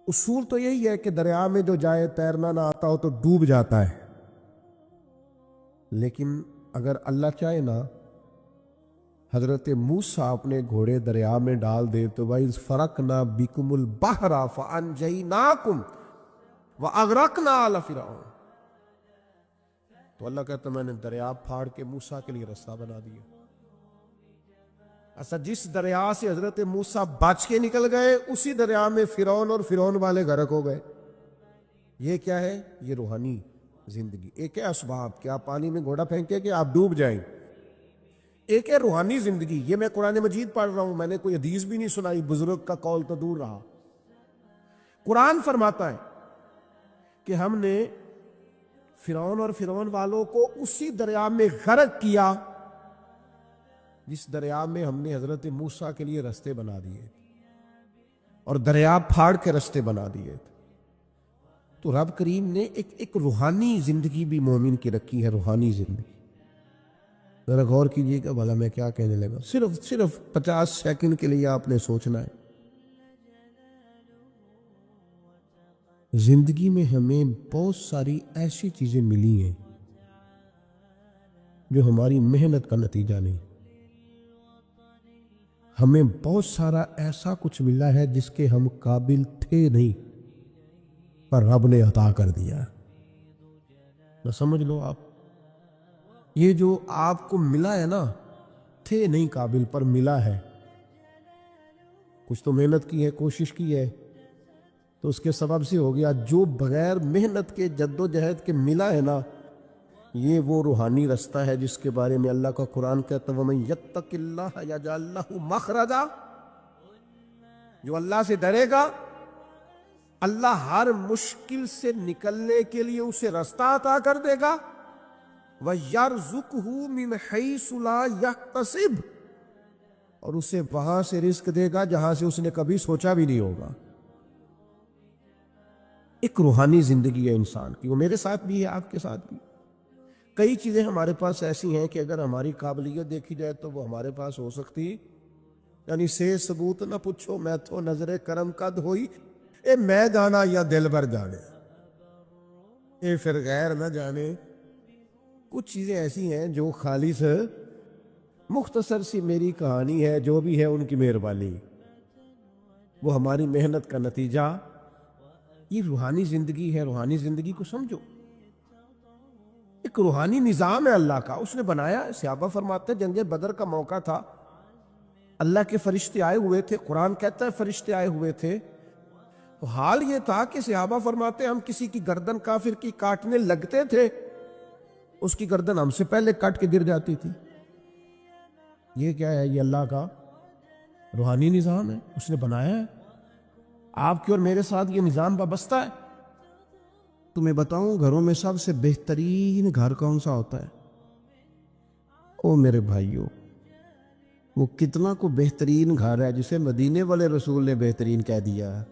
اصول تو یہی ہے کہ دریا میں جو جائے تیرنا نہ آتا ہو تو ڈوب جاتا ہے، لیکن اگر اللہ چاہے نا، حضرت موسیٰ اپنے گھوڑے دریا میں ڈال دے تو وَإِذْ فَرَقْنَا بِكُمُ الْبَحْرَ فَأَنْجَيْنَاكُمْ وَأَغْرَقْنَا آلَ فِرْعَوْنَ، تو اللہ کہتا میں نے دریا پھاڑ کے موسیٰ کے لیے رستہ بنا دیا۔ اچھا، جس دریا سے حضرت موسیٰ بچ کے نکل گئے اسی دریا میں فرعون اور فرعون والے غرق ہو گئے۔ یہ کیا ہے؟ یہ روحانی زندگی۔ ایک ہے اسباب کہ آپ پانی میں گھوڑا پھینکے کہ آپ ڈوب جائیں، ایک ہے روحانی زندگی۔ یہ میں قرآن مجید پڑھ رہا ہوں، میں نے کوئی حدیث بھی نہیں سنائی، بزرگ کا قول تو دور رہا۔ قرآن فرماتا ہے کہ ہم نے فرعون اور فرعون والوں کو اسی دریا میں غرق کیا جس دریا میں ہم نے حضرت موسیٰ کے لیے رستے بنا دیے اور دریا پھاڑ کے رستے بنا دیے۔ تو رب کریم نے ایک روحانی زندگی بھی مومن کی رکھی ہے، روحانی زندگی۔ ذرا غور کیجئے کہ بھلا میں کیا کہنے لگا، صرف 50 سیکنڈ کے لیے آپ نے سوچنا ہے۔ زندگی میں ہمیں بہت ساری ایسی چیزیں ملی ہیں جو ہماری محنت کا نتیجہ نہیں۔ ہمیں بہت سارا ایسا کچھ ملا ہے جس کے ہم قابل تھے نہیں، پر رب نے عطا کر دیا ہے۔ نہ سمجھ لو آپ، یہ جو آپ کو ملا ہے نا، تھے نہیں قابل پر ملا ہے۔ کچھ تو محنت کی ہے، کوشش کی ہے، تو اس کے سبب سے ہو گیا۔ جو بغیر محنت کے، جد و جہد کے ملا ہے نا، یہ وہ روحانی رستہ ہے جس کے بارے میں اللہ کا قرآن کہتا ہے وَمَن يَتَّقِ اللَّهَ يَجْعَل لَّهُ مَخْرَجًا، جو اللہ سے ڈرے گا اللہ ہر مشکل سے نکلنے کے لیے اسے رستہ عطا کر دے گا۔ وَيَرْزُقْهُ مِنْ حَيْثُ لَا يَحْتَسِبُ، اور اسے وہاں سے رزق دے گا جہاں سے اس نے کبھی سوچا بھی نہیں ہوگا۔ ایک روحانی زندگی ہے انسان کی، وہ میرے ساتھ بھی ہے، آپ کے ساتھ بھی۔ کئی چیزیں ہمارے پاس ایسی ہیں کہ اگر ہماری قابلیت دیکھی جائے تو وہ ہمارے پاس ہو سکتی، یعنی سے ثبوت نہ پوچھو میں تو نظر کرم قد ہوئی، اے میں جانا یا دل بھر جانے، اے پھر غیر نہ جانے۔ کچھ چیزیں ایسی ہیں جو خالص مختصر سی میری کہانی ہے، جو بھی ہے ان کی مہربانی، وہ ہماری محنت کا نتیجہ۔ یہ روحانی زندگی ہے، روحانی زندگی کو سمجھو۔ ایک روحانی نظام ہے اللہ کا، اس نے بنایا ہے۔ صحابہ فرماتے ہیں جنگ بدر کا موقع تھا، اللہ کے فرشتے آئے ہوئے تھے، قرآن کہتا ہے فرشتے آئے ہوئے تھے۔ تو حال یہ تھا کہ صحابہ فرماتے ہیں ہم کسی کی گردن کافر کی کاٹنے لگتے تھے، اس کی گردن ہم سے پہلے کٹ کے گر جاتی تھی۔ یہ کیا ہے؟ یہ اللہ کا روحانی نظام ہے، اس نے بنایا ہے۔ آپ کے اور میرے ساتھ یہ نظام وابستہ ہے۔ تمہیں بتاؤں گھروں میں سب سے بہترین گھر کون سا ہوتا ہے؟ او میرے بھائیوں، وہ کتنا کو بہترین گھر ہے جسے مدینے والے رسول نے بہترین کہہ دیا ہے۔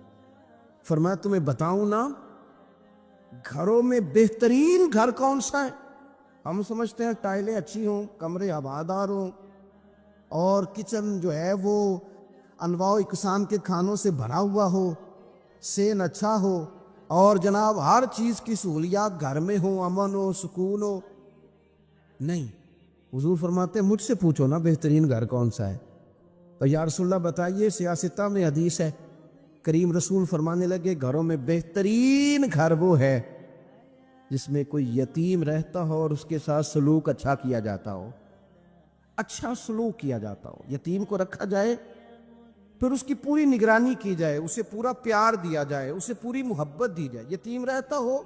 فرمایا تمہیں بتاؤں نا گھروں میں بہترین گھر کون سا ہے؟ ہم سمجھتے ہیں ٹائلیں اچھی ہوں، کمرے آبادار ہوں، اور کچن جو ہے وہ انواع و اقسام کے کھانوں سے بھرا ہوا ہو، سین اچھا ہو، اور جناب ہر چیز کی سہولیات گھر میں ہو، امن ہو، سکون ہو۔ نہیں، حضور فرماتے ہیں مجھ سے پوچھو نا بہترین گھر کون سا ہے؟ تو یا رسول اللہ بتائیے، سیاستہ میں حدیث ہے، کریم رسول فرمانے لگے گھروں میں بہترین گھر وہ ہے جس میں کوئی یتیم رہتا ہو اور اس کے ساتھ سلوک اچھا کیا جاتا ہو، اچھا سلوک کیا جاتا ہو، یتیم کو رکھا جائے، پھر اس کی پوری نگرانی کی جائے، اسے پورا پیار دیا جائے، اسے پوری محبت دی جائے، یتیم رہتا ہو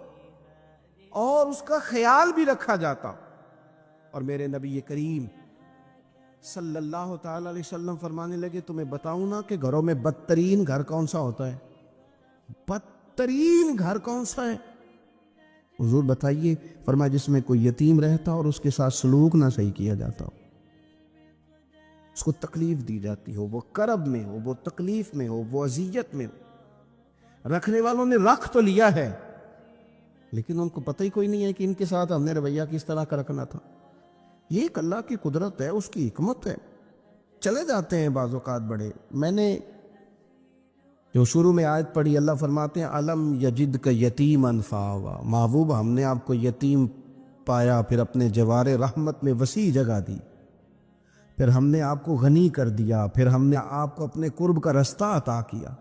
اور اس کا خیال بھی رکھا جاتا ہو۔ اور میرے نبی کریم صلی اللہ تعالی علیہ وسلم فرمانے لگے تمہیں بتاؤں نا کہ گھروں میں بدترین گھر کون سا ہوتا ہے؟ بدترین گھر کون سا ہے؟ حضور بتائیے، فرمایا جس میں کوئی یتیم رہتا اور اس کے ساتھ سلوک نہ صحیح کیا جاتا ہو، اس کو تکلیف دی جاتی ہو، وہ کرب میں ہو، وہ تکلیف میں ہو، وہ اذیت میں ہو۔ رکھنے والوں نے رکھ تو لیا ہے لیکن ان کو پتہ ہی کوئی نہیں ہے کہ ان کے ساتھ ہم نے رویہ کس طرح کا رکھنا تھا۔ یہ ایک اللہ کی قدرت ہے، اس کی حکمت ہے۔ چلے جاتے ہیں بعض اوقات بڑے۔ میں نے جو شروع میں آیت پڑھی، اللہ فرماتے ہیں الم یجد کا یتیمن فآوا، محبوب ہم نے آپ کو یتیم پایا، پھر اپنے جوار رحمت میں وسیع جگہ دی، پھر ہم نے آپ کو غنی کر دیا، پھر ہم نے آپ کو اپنے قرب کا رستہ عطا کیا۔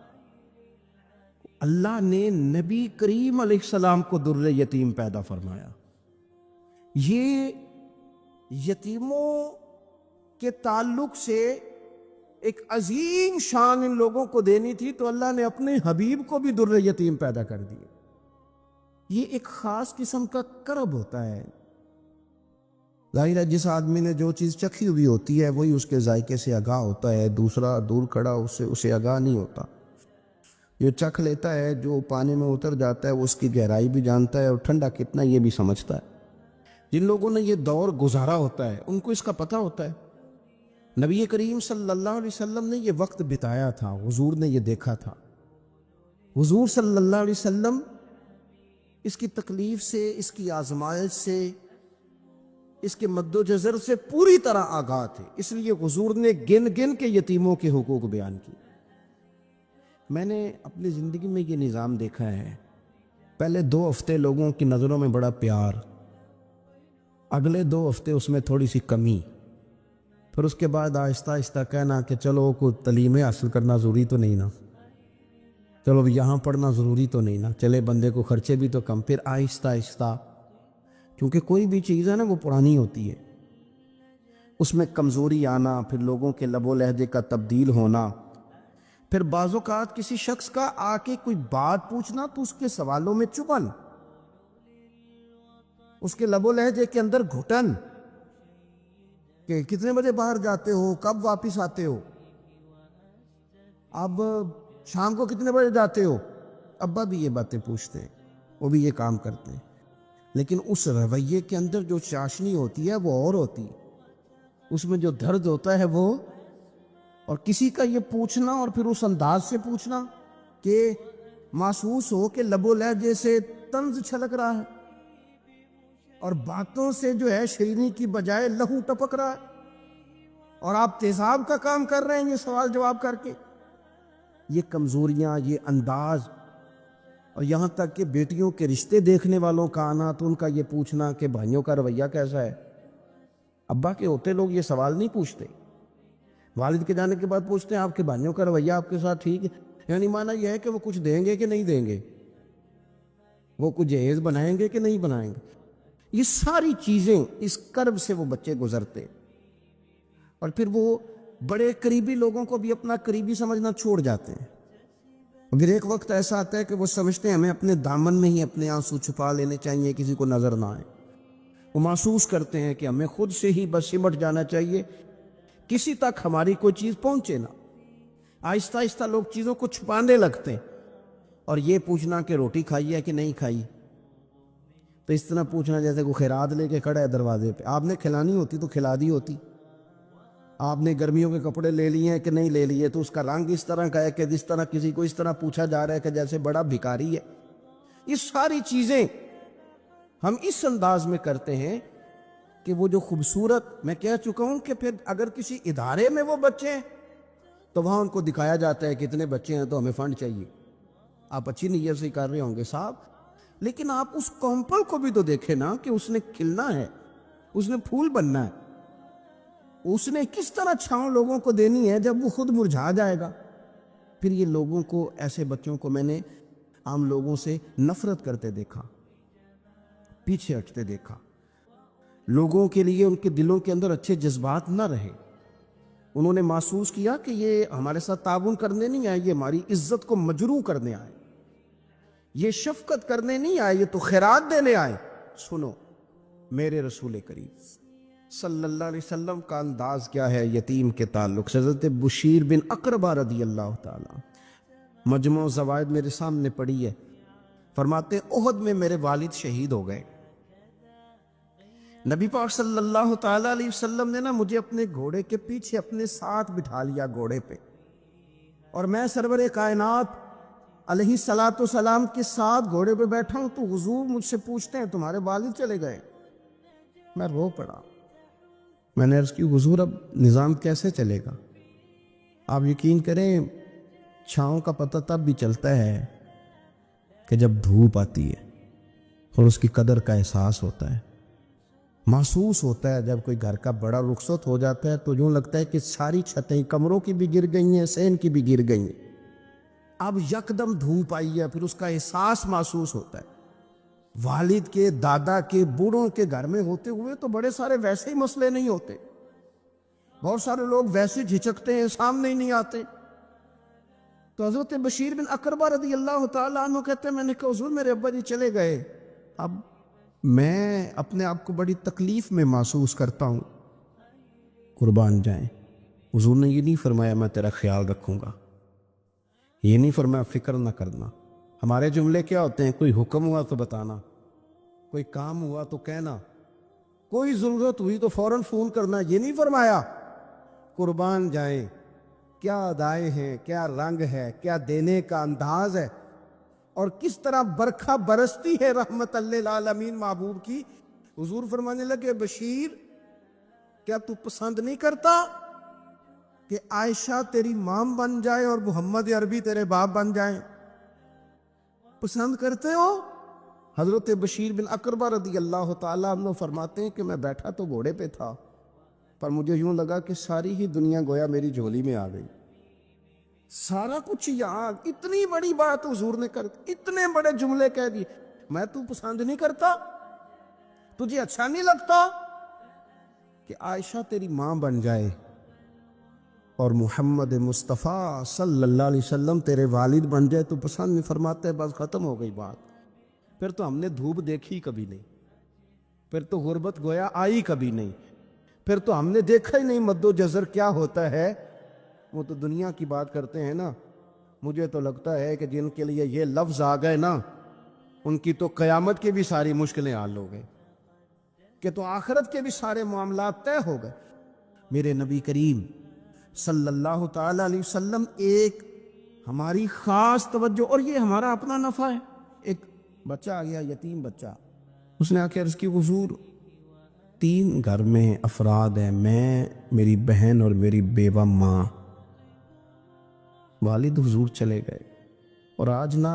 اللہ نے نبی کریم علیہ السلام کو در یتیم پیدا فرمایا۔ یہ یتیموں کے تعلق سے ایک عظیم شان ان لوگوں کو دینی تھی، تو اللہ نے اپنے حبیب کو بھی در یتیم پیدا کر دیا۔ یہ ایک خاص قسم کا کرب ہوتا ہے۔ ظاہر ہے جس آدمی نے جو چیز چکھی ہوئی ہوتی ہے وہی اس کے ذائقے سے آگاہ ہوتا ہے، دوسرا دور کھڑا اسے آگاہ نہیں ہوتا۔ جو چکھ لیتا ہے، جو پانی میں اتر جاتا ہے، وہ اس کی گہرائی بھی جانتا ہے اور ٹھنڈا کتنا یہ بھی سمجھتا ہے۔ جن لوگوں نے یہ دور گزارا ہوتا ہے ان کو اس کا پتہ ہوتا ہے۔ نبی کریم صلی اللہ علیہ وسلم نے یہ وقت بتایا تھا، حضور نے یہ دیکھا تھا۔ حضور صلی اللہ علیہ وسلم اس کی تکلیف سے، اس کی آزمائش سے، اس کے مد و جزر سے پوری طرح آگاہ تھے، اس لیے حضور نے گن گن کے یتیموں کے حقوق بیان کی۔ میں نے اپنی زندگی میں یہ نظام دیکھا ہے، پہلے 2 ہفتے لوگوں کی نظروں میں بڑا پیار، اگلے 2 ہفتے اس میں تھوڑی سی کمی، پھر اس کے بعد آہستہ آہستہ کہنا کہ چلو کوئی تعلیم حاصل کرنا ضروری تو نہیں نا، چلو یہاں پڑھنا ضروری تو نہیں نا، چلے بندے کو خرچے بھی تو کم، پھر آہستہ آہستہ، کیونکہ کوئی بھی چیز ہے نا وہ پرانی ہوتی ہے، اس میں کمزوری آنا، پھر لوگوں کے لب و لہجے کا تبدیل ہونا، پھر بعض اوقات کسی شخص کا آ کے کوئی بات پوچھنا تو اس کے سوالوں میں چبھن، اس کے لب و لہجے کے اندر گھٹن، کہ کتنے بجے باہر جاتے ہو، کب واپس آتے ہو، اب شام کو کتنے بجے جاتے ہو۔ ابا بھی یہ باتیں پوچھتے ہیں، وہ بھی یہ کام کرتے ہیں، لیکن اس رویے کے اندر جو چاشنی ہوتی ہے وہ اور ہوتی ہے، اس میں جو درد ہوتا ہے وہ، اور کسی کا یہ پوچھنا اور پھر اس انداز سے پوچھنا کہ محسوس ہو کہ لب و لہجے سے طنز چھلک رہا ہے اور باتوں سے جو ہے شیرینی کی بجائے لہو ٹپک رہا ہے، اور آپ تیزاب کا کام کر رہے ہیں یہ سوال جواب کر کے۔ یہ کمزوریاں، یہ انداز، اور یہاں تک کہ بیٹیوں کے رشتے دیکھنے والوں کا آنا تو ان کا یہ پوچھنا کہ بھائیوں کا رویہ کیسا ہے۔ ابا کے ہوتے لوگ یہ سوال نہیں پوچھتے، والد کے جانے کے بعد پوچھتے ہیں آپ کے بھائیوں کا رویہ آپ کے ساتھ ٹھیک ہے، یعنی معنی یہ ہے کہ وہ کچھ دیں گے کہ نہیں دیں گے، وہ کچھ جہیز بنائیں گے کہ نہیں بنائیں گے۔ یہ ساری چیزیں اس کرب سے وہ بچے گزرتے، اور پھر وہ بڑے قریبی لوگوں کو بھی اپنا قریبی سمجھنا چھوڑ جاتے ہیں۔ پھر ایک وقت ایسا آتا ہے کہ وہ سمجھتے ہیں ہمیں اپنے دامن میں ہی اپنے آنسو چھپا لینے چاہیے، کسی کو نظر نہ آئے۔ وہ محسوس کرتے ہیں کہ ہمیں خود سے ہی بس سمٹ جانا چاہیے، کسی تک ہماری کوئی چیز پہنچے نہ۔ آہستہ آہستہ لوگ چیزوں کو چھپانے لگتے ہیں، اور یہ پوچھنا کہ روٹی کھائی ہے کہ نہیں کھائی، تو اس طرح پوچھنا جیسے کوئی خیرات لے کے کھڑا ہے دروازے پہ، آپ نے کھلانی ہوتی تو کھلا دی ہوتی۔ آپ نے گرمیوں کے کپڑے لے لیے ہیں کہ نہیں لے لیے، تو اس کا رنگ اس طرح کا ہے کہ جس طرح کسی کو اس طرح پوچھا جا رہا ہے کہ جیسے بڑا بھکاری ہے۔ یہ ساری چیزیں ہم اس انداز میں کرتے ہیں کہ وہ جو خوبصورت، میں کہہ چکا ہوں کہ پھر اگر کسی ادارے میں وہ بچے ہیں تو وہاں ان کو دکھایا جاتا ہے کتنے بچے ہیں تو ہمیں فنڈ چاہیے۔ آپ اچھی نیت سے کر رہے ہوں گے صاحب، لیکن آپ اس کومپل کو بھی تو دیکھیں نا کہ اس نے کھلنا ہے، اس نے پھول بننا ہے، اس نے کس طرح چھاؤں لوگوں کو دینی ہے جب وہ خود مرجھا جائے گا۔ پھر یہ لوگوں کو، ایسے بچوں کو میں نے عام لوگوں سے نفرت کرتے دیکھا، پیچھے ہٹتے دیکھا، لوگوں کے لیے ان کے دلوں کے اندر اچھے جذبات نہ رہے۔ انہوں نے محسوس کیا کہ یہ ہمارے ساتھ تعاون کرنے نہیں آئے، یہ ہماری عزت کو مجروح کرنے آئے، یہ شفقت کرنے نہیں آئے، یہ تو خیرات دینے آئے۔ سنو، میرے رسول کریم صلی اللہ علیہ وسلم کا انداز کیا ہے یتیم کے تعلق سے۔ حضرت بشیر بن اقربہ رضی اللہ تعالی، مجموع زوائد میرے سامنے پڑھی ہے، فرماتے احد میں میرے والد شہید ہو گئے۔ نبی پاک صلی اللہ تعالی علیہ وسلم نے مجھے اپنے گھوڑے کے پیچھے اپنے ساتھ بٹھا لیا گھوڑے پہ، اور میں سرور کائنات علیہ الصلوۃ والسلام کے ساتھ گھوڑے پہ بیٹھا ہوں، تو حضور مجھ سے پوچھتے ہیں تمہارے والد چلے گئے؟ میں رو پڑا۔ میں نے عرض کی حضور اب نظام کیسے چلے گا؟ آپ یقین کریں چھاؤں کا پتہ تب بھی چلتا ہے کہ جب دھوپ آتی ہے اور اس کی قدر کا احساس ہوتا ہے، محسوس ہوتا ہے۔ جب کوئی گھر کا بڑا رخصت ہو جاتا ہے تو یوں لگتا ہے کہ ساری چھتیں کمروں کی بھی گر گئی ہیں، صحن کی بھی گر گئی ہیں۔ اب یکدم دھوپ آئی ہے، پھر اس کا احساس محسوس ہوتا ہے۔ والد کے، دادا کے، بوڑھوں کے گھر میں ہوتے ہوئے تو بڑے سارے ویسے ہی مسئلے نہیں ہوتے، بہت سارے لوگ ویسے جھجکتے ہیں، سامنے ہی نہیں آتے۔ تو حضرت بشیر بن اقربہ رضی اللہ تعالیٰ عنہ کہتے ہیں میں نے کہا حضور میرے ابا جی چلے گئے، اب میں اپنے آپ کو بڑی تکلیف میں محسوس کرتا ہوں، قربان جائیں۔ حضور نے یہ نہیں فرمایا میں تیرا خیال رکھوں گا، یہ نہیں فرمایا فکر نہ کرنا۔ ہمارے جملے کیا ہوتے ہیں؟ کوئی حکم ہوا تو بتانا، کوئی کام ہوا تو کہنا، کوئی ضرورت ہوئی تو فوراً فون کرنا، یہ نہیں فرمایا۔ قربان جائیں، کیا ادائیں ہیں، کیا رنگ ہے، کیا دینے کا انداز ہے، اور کس طرح برکھا برستی ہے رحمت للعالمین محبوب کی۔ حضور فرمانے لگے بشیر کیا تو پسند نہیں کرتا کہ عائشہ تیری ماں بن جائے اور محمد عربی تیرے باپ بن جائیں؟ پسند کرتے ہو؟ حضرت بشیر بن اقربہ رضی اللہ تعالیٰ عنہ فرماتے ہیں کہ میں بیٹھا تو گھوڑے پہ تھا، پر مجھے یوں لگا کہ ساری ہی دنیا گویا میری جھولی میں آ گئی، سارا کچھ یہاں، اتنی بڑی بات حضور نے کر دی، اتنے بڑے جملے کہہ دیے۔ میں تو پسند نہیں کرتا، تجھے اچھا نہیں لگتا کہ عائشہ تیری ماں بن جائے اور محمد مصطفیٰ صلی اللہ علیہ وسلم تیرے والد بن جائے؟ تو پسند نہیں فرماتے، بس ختم ہو گئی بات۔ پھر تو ہم نے دھوپ دیکھی کبھی نہیں، پھر تو غربت گویا آئی کبھی نہیں، پھر تو ہم نے دیکھا ہی نہیں مد و جزر کیا ہوتا ہے۔ وہ تو دنیا کی بات کرتے ہیں نا، مجھے تو لگتا ہے کہ جن کے لیے یہ لفظ آ گئے نا ان کی تو قیامت کی بھی ساری مشکلیں حل ہو گئیں، کہ تو آخرت کے بھی سارے معاملات طے ہو گئے۔ میرے نبی کریم صلی اللہ تعالیٰ علیہ وسلم ایک ہماری خاص توجہ، اور یہ ہمارا اپنا نفع ہے۔ ایک بچہ آ گیا، یتیم بچہ، اس نے آ کے عرض کی حضور 3 گھر میں افراد ہیں، میں، میری بہن اور میری بیوہ ماں، والد حضور چلے گئے اور آج نہ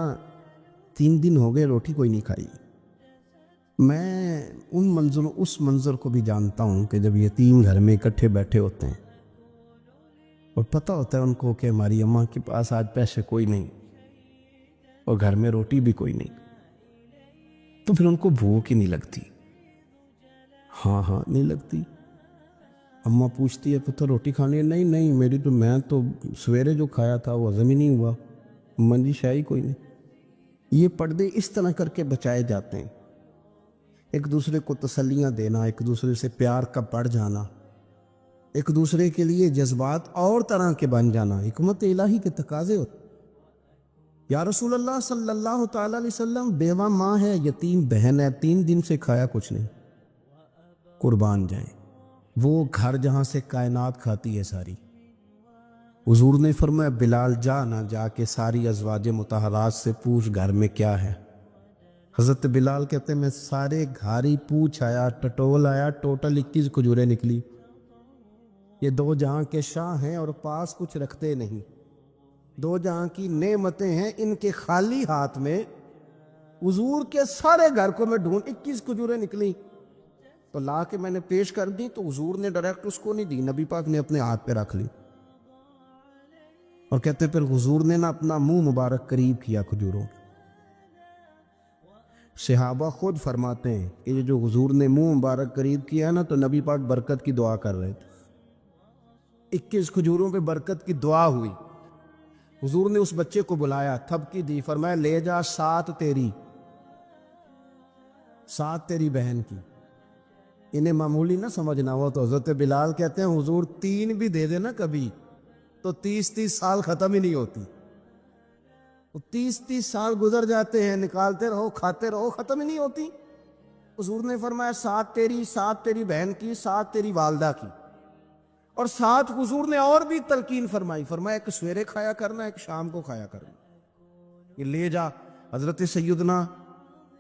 3 دن ہو گئے روٹی کوئی نہیں کھائی۔ میں اس منظر کو بھی جانتا ہوں کہ جب یتیم گھر میں اکٹھے بیٹھے ہوتے ہیں اور پتہ ہوتا ہے ان کو کہ ہماری اماں کے پاس آج پیسے کوئی نہیں اور گھر میں روٹی بھی کوئی نہیں، تو پھر ان کو بھوک ہی نہیں لگتی۔ ہاں نہیں لگتی۔ اماں پوچھتی ہے پتہ روٹی کھانی ہے؟ نہیں میں تو سویرے جو کھایا تھا وہ ہضم ہی نہیں ہوا، اماں جی شاہی کوئی نہیں۔ یہ پردے اس طرح کر کے بچائے جاتے ہیں، ایک دوسرے کو تسلیاں دینا، ایک دوسرے سے پیار کا بڑھ جانا، ایک دوسرے کے لیے جذبات اور طرح کے بن جانا، حکمت الہی کے تقاضے ہوتے۔ یا رسول اللہ صلی اللہ تعالیٰ علیہ وسلم بیوہ ماں ہے، یتیم بہن ہے، 3 دن سے کھایا کچھ نہیں، قربان جائیں۔ وہ گھر جہاں سے کائنات کھاتی ہے ساری۔ حضور نے فرمایا بلال جا کے ساری ازواج مطہرات سے پوچھ گھر میں کیا ہے۔ حضرت بلال کہتے ہیں میں سارے گھاری پوچھ آیا، ٹٹول آیا، ٹوٹل 21 کھجوریں نکلی۔ یہ 2 جہاں کے شاہ ہیں اور پاس کچھ رکھتے نہیں، 2 جہاں کی نعمتیں ہیں، ان کے خالی ہاتھ میں حضور کے سارے گھر کو میں ڈھونڈ 21 کھجوریں نکلی تو لا کے میں نے پیش کر دی، تو حضور نے ڈائریکٹ اس کو نہیں دی، نبی پاک نے اپنے ہاتھ پہ رکھ لی، اور کہتے پھر حضور نے نا اپنا منہ مبارک قریب کیا کھجوروں۔ صحابہ خود فرماتے ہیں کہ یہ جو حضور نے منہ مبارک قریب کیا نا تو نبی پاک برکت کی دعا کر رہے تھے، 21 کھجوروں پہ برکت کی دعا ہوئی۔ حضور نے اس بچے کو بلایا، تھپکی دی، فرمایا لے جا 7 تیری، 7 تیری بہن کی۔ انہیں معمولی نہ سمجھنا ہوا تو حضرت بلال کہتے ہیں حضور 3 بھی دے دینا کبھی تو 30 سال ختم ہی نہیں ہوتی، 30 سال گزر جاتے ہیں، نکالتے رہو کھاتے رہو، ختم ہی نہیں ہوتی۔ حضور نے فرمایا 7 تیری، 7 تیری بہن کی، 7 تیری والدہ کی، اور 7 حضور نے اور بھی تلقین فرمائی، فرمایا ایک سویرے کھایا کرنا، ایک شام کو کھایا کرنا، یہ لے جا۔ حضرت سیدنا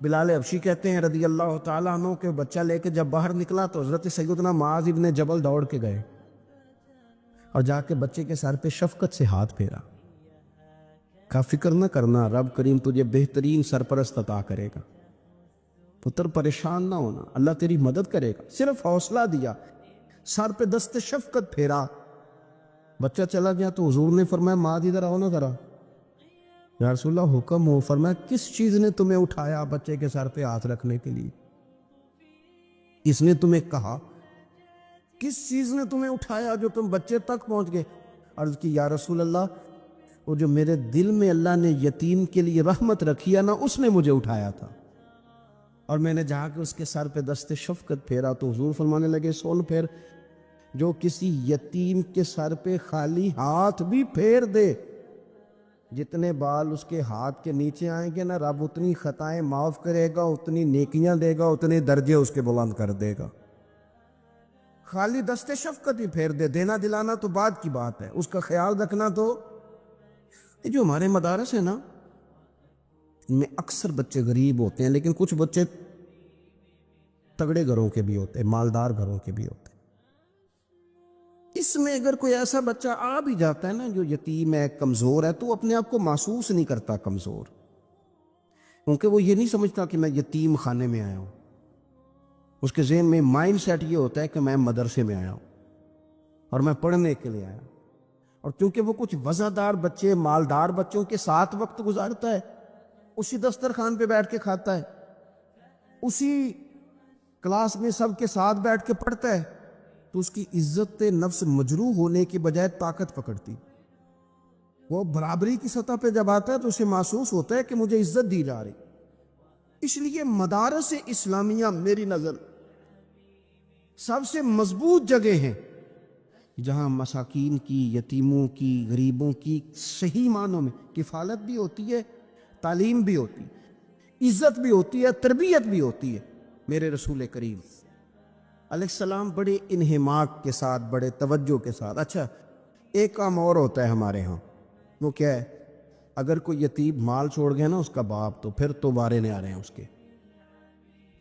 بلال حبشی کہتے ہیں رضی اللہ تعالیٰ عنہ کہ بچہ لے کے جب باہر نکلا تو حضرت سیدنا معاذ ابن جبل دوڑ کے گئے اور جا کے بچے کے سر پہ شفقت سے ہاتھ پھیرا، کا فکر نہ کرنا، رب کریم تجھے بہترین سرپرست عطا کرے گا، پتر پریشان نہ ہونا، اللہ تیری مدد کرے گا۔ صرف حوصلہ دیا، سر پہ دست شفقت پھیرا، بچہ چلا گیا تو حضور نے فرمایا ماں ادھر آؤ نا ذرا۔ یا رسول اللہ حکم ہو۔ فرمایا کس چیز نے تمہیں اٹھایا بچے کے سر پہ ہاتھ رکھنے کے لیے؟ اس نے تمہیں کہا کس چیز نے تمہیں اٹھایا جو تم بچے تک پہنچ گئے؟ عرض کی یا رسول اللہ وہ جو میرے دل میں اللہ نے یتیم کے لیے رحمت رکھی ہے نا، اس نے مجھے اٹھایا تھا، اور میں نے جا کے اس کے سر پہ دست شفقت پھیرا تو حضور فرمانے لگے سن پھر، جو کسی یتیم کے سر پہ خالی ہاتھ بھی پھیر دے، جتنے بال اس کے ہاتھ کے نیچے آئیں گے نا، رب اتنی خطائیں معاف کرے گا، اتنی نیکیاں دے گا، اتنے درجے اس کے بلند کر دے گا۔ خالی دست شفقت ہی پھیر دے، دینا دلانا تو بعد کی بات ہے، اس کا خیال رکھنا تو۔ یہ جو ہمارے مدارس ہیں نا، ان میں اکثر بچے غریب ہوتے ہیں، لیکن کچھ بچے تگڑے گھروں کے بھی ہوتے ہیں، مالدار گھروں کے بھی ہوتے ہیں۔ اس میں اگر کوئی ایسا بچہ آ بھی جاتا ہے نا جو یتیم ہے، کمزور ہے، تو اپنے آپ کو محسوس نہیں کرتا کمزور، کیونکہ وہ یہ نہیں سمجھتا کہ میں یتیم خانے میں آیا ہوں۔ اس کے ذہن میں مائنڈ سیٹ یہ ہوتا ہے کہ میں مدرسے میں آیا ہوں اور میں پڑھنے کے لیے آیا ہوں، اور کیونکہ وہ کچھ وزادار بچے، مالدار بچوں کے ساتھ وقت گزارتا ہے، اسی دسترخوان پہ بیٹھ کے کھاتا ہے، اسی کلاس میں سب کے ساتھ بیٹھ کے پڑھتا ہے، تو اس کی عزت نفس مجروح ہونے کی بجائے طاقت پکڑتی۔ وہ برابری کی سطح پہ جب آتا ہے تو اسے محسوس ہوتا ہے کہ مجھے عزت دی جا رہی۔ اس لیے مدارس اسلامیہ میری نظر سب سے مضبوط جگہ ہیں جہاں مساکین کی، یتیموں کی، غریبوں کی صحیح معنوں میں کفالت بھی ہوتی ہے، تعلیم بھی ہوتی ہے، عزت بھی ہوتی ہے، تربیت بھی ہوتی ہے۔ میرے رسول کریم علیہ السلام بڑے انہماک کے ساتھ، بڑے توجہ کے ساتھ۔ اچھا ایک کام اور ہوتا ہے ہمارے ہاں، وہ کیا ہے؟ اگر کوئی یتیم مال چھوڑ گیا نا اس کا باپ، تو پھر تو بارے نہیں آ رہے ہیں اس کے،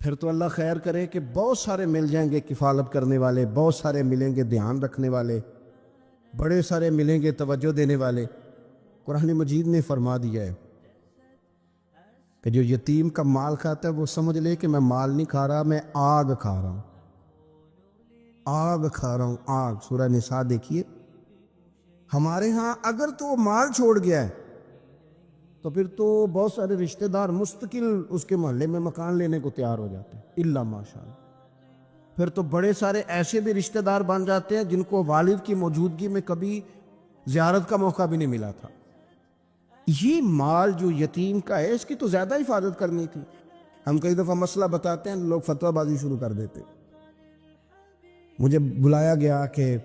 پھر تو اللہ خیر کرے کہ بہت سارے مل جائیں گے کفالت کرنے والے، بہت سارے ملیں گے دھیان رکھنے والے، بڑے سارے ملیں گے توجہ دینے والے۔ قرآن مجید نے فرما دیا ہے کہ جو یتیم کا مال کھاتا ہے وہ سمجھ لے کہ میں مال نہیں کھا رہا، میں آگ کھا رہا ہوں، آگ کھا رہا ہوں، آگ۔ سورہ نساء دیکھیے۔ ہمارے ہاں اگر تو مال چھوڑ گیا ہے تو پھر تو بہت سارے رشتہ دار مستقل اس کے محلے میں مکان لینے کو تیار ہو جاتے ہیں، الا ماشاءاللہ۔ پھر تو بڑے سارے ایسے بھی رشتہ دار بن جاتے ہیں جن کو والد کی موجودگی میں کبھی زیارت کا موقع بھی نہیں ملا تھا۔ یہ مال جو یتیم کا ہے اس کی تو زیادہ حفاظت کرنی تھی۔ ہم کئی دفعہ مسئلہ بتاتے ہیں، لوگ فتویٰ بازی شروع کر دیتے۔ مجھے بلایا گیا کہ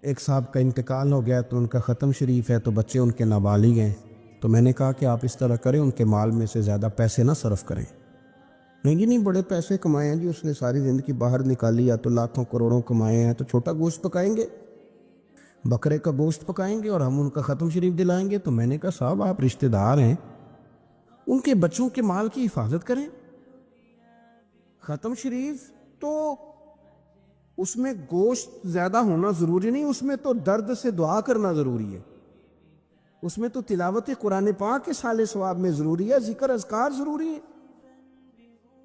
ایک صاحب کا انتقال ہو گیا تو ان کا ختم شریف ہے، تو بچے ان کے نابالغ ہیں، تو میں نے کہا کہ آپ اس طرح کریں، ان کے مال میں سے زیادہ پیسے نہ صرف کریں۔ نہیں جی نہیں، بڑے پیسے کمائے ہیں جی، اس نے ساری زندگی باہر نکالی، یا تو لاکھوں کروڑوں کمائے ہیں، تو چھوٹا گوشت پکائیں گے، بکرے کا گوشت پکائیں گے اور ہم ان کا ختم شریف دلائیں گے۔ تو میں نے کہا صاحب آپ رشتہ دار ہیں، ان کے بچوں کے مال کی حفاظت کریں۔ ختم شریف تو اس میں گوشت زیادہ ہونا ضروری نہیں، اس میں تو درد سے دعا کرنا ضروری ہے، اس میں تو تلاوت قرآن پاک کے سالے ثواب میں ضروری ہے، ذکر اذکار ضروری ہے۔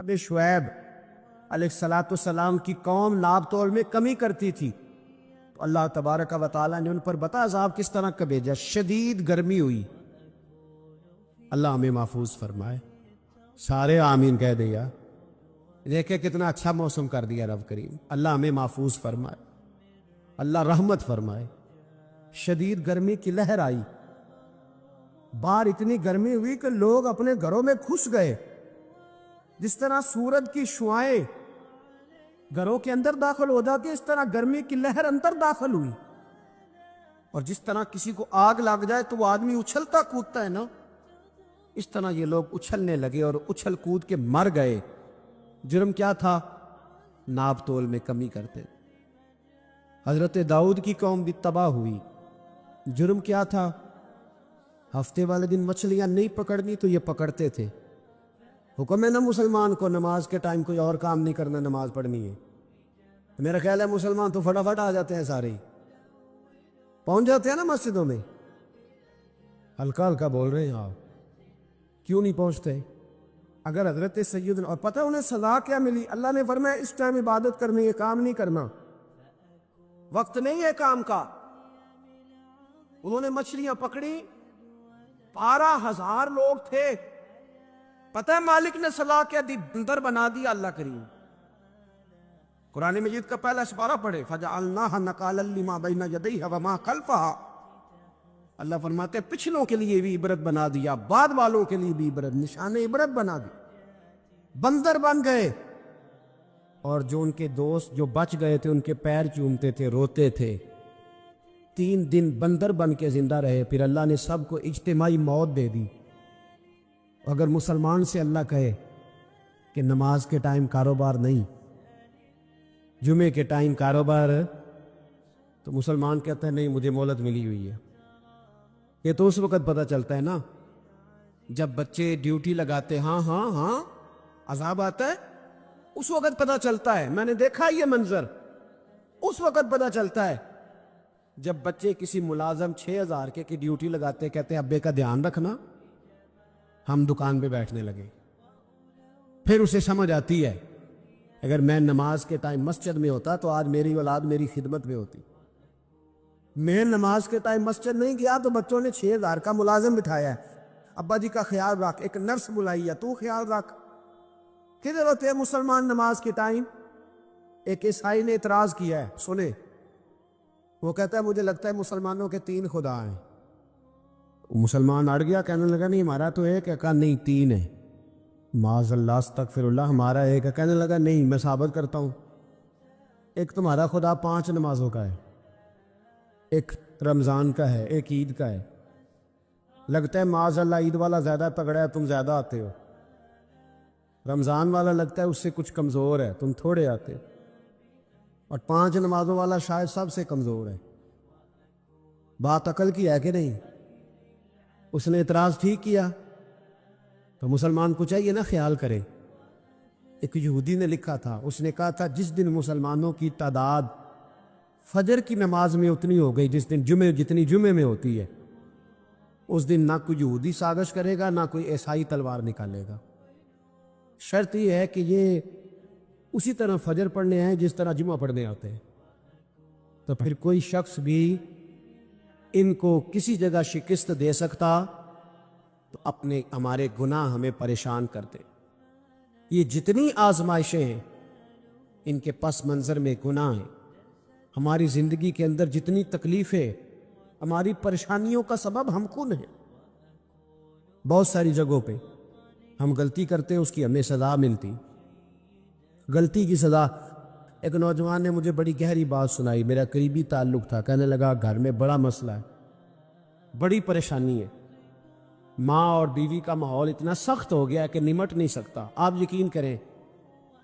اب شعیب علیہ السلام کی قوم ناب تول میں کمی کرتی تھی، تو اللہ تبارک و تعالیٰ نے ان پر بتا عذاب کس طرح کا بھیجا، شدید گرمی ہوئی۔ اللہ ہمیں محفوظ فرمائے، سارے آمین کہہ دیا۔ دیکھیں کتنا اچھا موسم کر دیا رب کریم، اللہ ہمیں محفوظ فرمائے، اللہ رحمت فرمائے۔ شدید گرمی کی لہر آئی، باہر اتنی گرمی ہوئی کہ لوگ اپنے گھروں میں گھس گئے، جس طرح سورج کی شعائیں گھروں کے اندر داخل ہو جاتی ہے، اس طرح گرمی کی لہر اندر داخل ہوئی، اور جس طرح کسی کو آگ لگ جائے تو وہ آدمی اچھلتا کودتا ہے نا، اس طرح یہ لوگ اچھلنے لگے اور اچھل کود کے مر گئے۔ جرم کیا تھا؟ ناب تول میں کمی کرتے۔ حضرت داؤد کی قوم بھی تباہ ہوئی۔ جرم کیا تھا؟ ہفتے والے دن مچھلیاں نہیں پکڑنی تو یہ پکڑتے تھے۔ حکم ہے نا مسلمان کو نماز کے ٹائم کوئی اور کام نہیں کرنا، نماز پڑھنی ہے۔ میرا خیال ہے مسلمان تو فٹافٹ آ جاتے ہیں، سارے پہنچ جاتے ہیں نا مسجدوں میں۔ ہلکا ہلکا بول رہے ہیں آپ، کیوں نہیں پہنچتے؟ اگر حضرت سیدنا، اور پتہ انہیں سزا کیا ملی؟ اللہ نے فرمایا اس ٹائم عبادت کرنی ہے، کام نہیں کرنا، وقت نہیں ہے کام کا۔ انہوں نے مچھلیاں پکڑی، 12,000 لوگ تھے، پتہ ہے مالک نے سزا کیا دی؟ بندر بنا دیا اللہ کریم۔ قرآن مجید کا پہلا سپارہ پڑھے، فَجَعَلْنَاهَا نَكَالًا لِمَا بَيْنَ يَدَيْهَا وَمَا خَلْفَهَا۔ اللہ فرماتے ہیں پچھلوں کے لیے بھی عبرت بنا دیا، بعد والوں کے لیے بھی عبرت، نشان عبرت بنا دی۔ بندر بن گئے، اور جو ان کے دوست جو بچ گئے تھے ان کے پیر چومتے تھے، روتے تھے۔ 3 دن بندر بن کے زندہ رہے، پھر اللہ نے سب کو اجتماعی موت دے دی۔ اگر مسلمان سے اللہ کہے کہ نماز کے ٹائم کاروبار نہیں، جمعے کے ٹائم کاروبار، تو مسلمان کہتا ہے نہیں مجھے مہلت ملی ہوئی ہے۔ یہ تو اس وقت پتہ چلتا ہے نا جب بچے ڈیوٹی لگاتے، ہاں ہاں ہاں عذاب آتا ہے، اس وقت پتہ چلتا ہے۔ میں نے دیکھا یہ منظر، اس وقت پتہ چلتا ہے جب بچے کسی ملازم 6,000 کی ڈیوٹی لگاتے، کہتے ہیں ابے کا دھیان رکھنا، ہم دکان پہ بیٹھنے لگے۔ پھر اسے سمجھ آتی ہے اگر میں نماز کے ٹائم مسجد میں ہوتا تو آج میری اولاد میری خدمت میں ہوتی۔ میں نماز کے ٹائم مسجد نہیں گیا تو بچوں نے 6,000 کا ملازم بٹھایا ہے، ابا جی کا خیال رکھ، ایک نرس بلائی ہے تو خیال رکھ۔ کدھر ہوتے ہیں مسلمان نماز کے ٹائم؟ ایک عیسائی نے اعتراض کیا ہے، سنے، وہ کہتا ہے مجھے لگتا ہے مسلمانوں کے 3 خدا ہیں۔ مسلمان اڑ گیا، کہنے لگا نہیں ہمارا تو ایک ہے، کہا نہیں 3 ہے، معاذ اللہ استغفر اللہ، ہمارا ایک ہے۔ کہنے لگا نہیں میں ثابت کرتا ہوں، ایک تمہارا خدا 5 نمازوں کا ہے، ایک رمضان کا ہے، ایک عید کا ہے۔ لگتا ہے معاذ اللہ عید والا زیادہ تگڑا ہے، تم زیادہ آتے ہو، رمضان والا لگتا ہے اس سے کچھ کمزور ہے، تم تھوڑے آتے ہو، اور 5 نمازوں والا شاید سب سے کمزور ہے۔ بات عقل کی ہے کہ نہیں؟ اس نے اعتراض ٹھیک کیا، تو مسلمان کو چاہیے نا خیال کرے۔ ایک یہودی نے لکھا تھا، اس نے کہا تھا جس دن مسلمانوں کی تعداد فجر کی نماز میں اتنی ہو گئی جس دن جتنی جمعے میں ہوتی ہے، اس دن نہ کوئی یہودی سازش کرے گا، نہ کوئی عیسائی تلوار نکالے گا۔ شرط یہ ہے کہ یہ اسی طرح فجر پڑھنے آئے جس طرح جمعہ پڑھنے آتے ہیں، تو پھر کوئی شخص بھی ان کو کسی جگہ شکست دے سکتا تو ہمارے گناہ ہمیں پریشان کرتے۔ یہ جتنی آزمائشیں ہیں ان کے پس منظر میں گناہ ہیں۔ ہماری زندگی کے اندر جتنی تکلیفیں، ہماری پریشانیوں کا سبب ہم خود ہیں۔ بہت ساری جگہوں پہ ہم غلطی کرتے ہیں، اس کی ہمیں سزا ملتی، غلطی کی سزا۔ ایک نوجوان نے مجھے بڑی گہری بات سنائی، میرا قریبی تعلق تھا، کہنے لگا گھر میں بڑا مسئلہ ہے، بڑی پریشانی ہے، ماں اور بیوی کا ماحول اتنا سخت ہو گیا ہے کہ نمٹ نہیں سکتا۔ آپ یقین کریں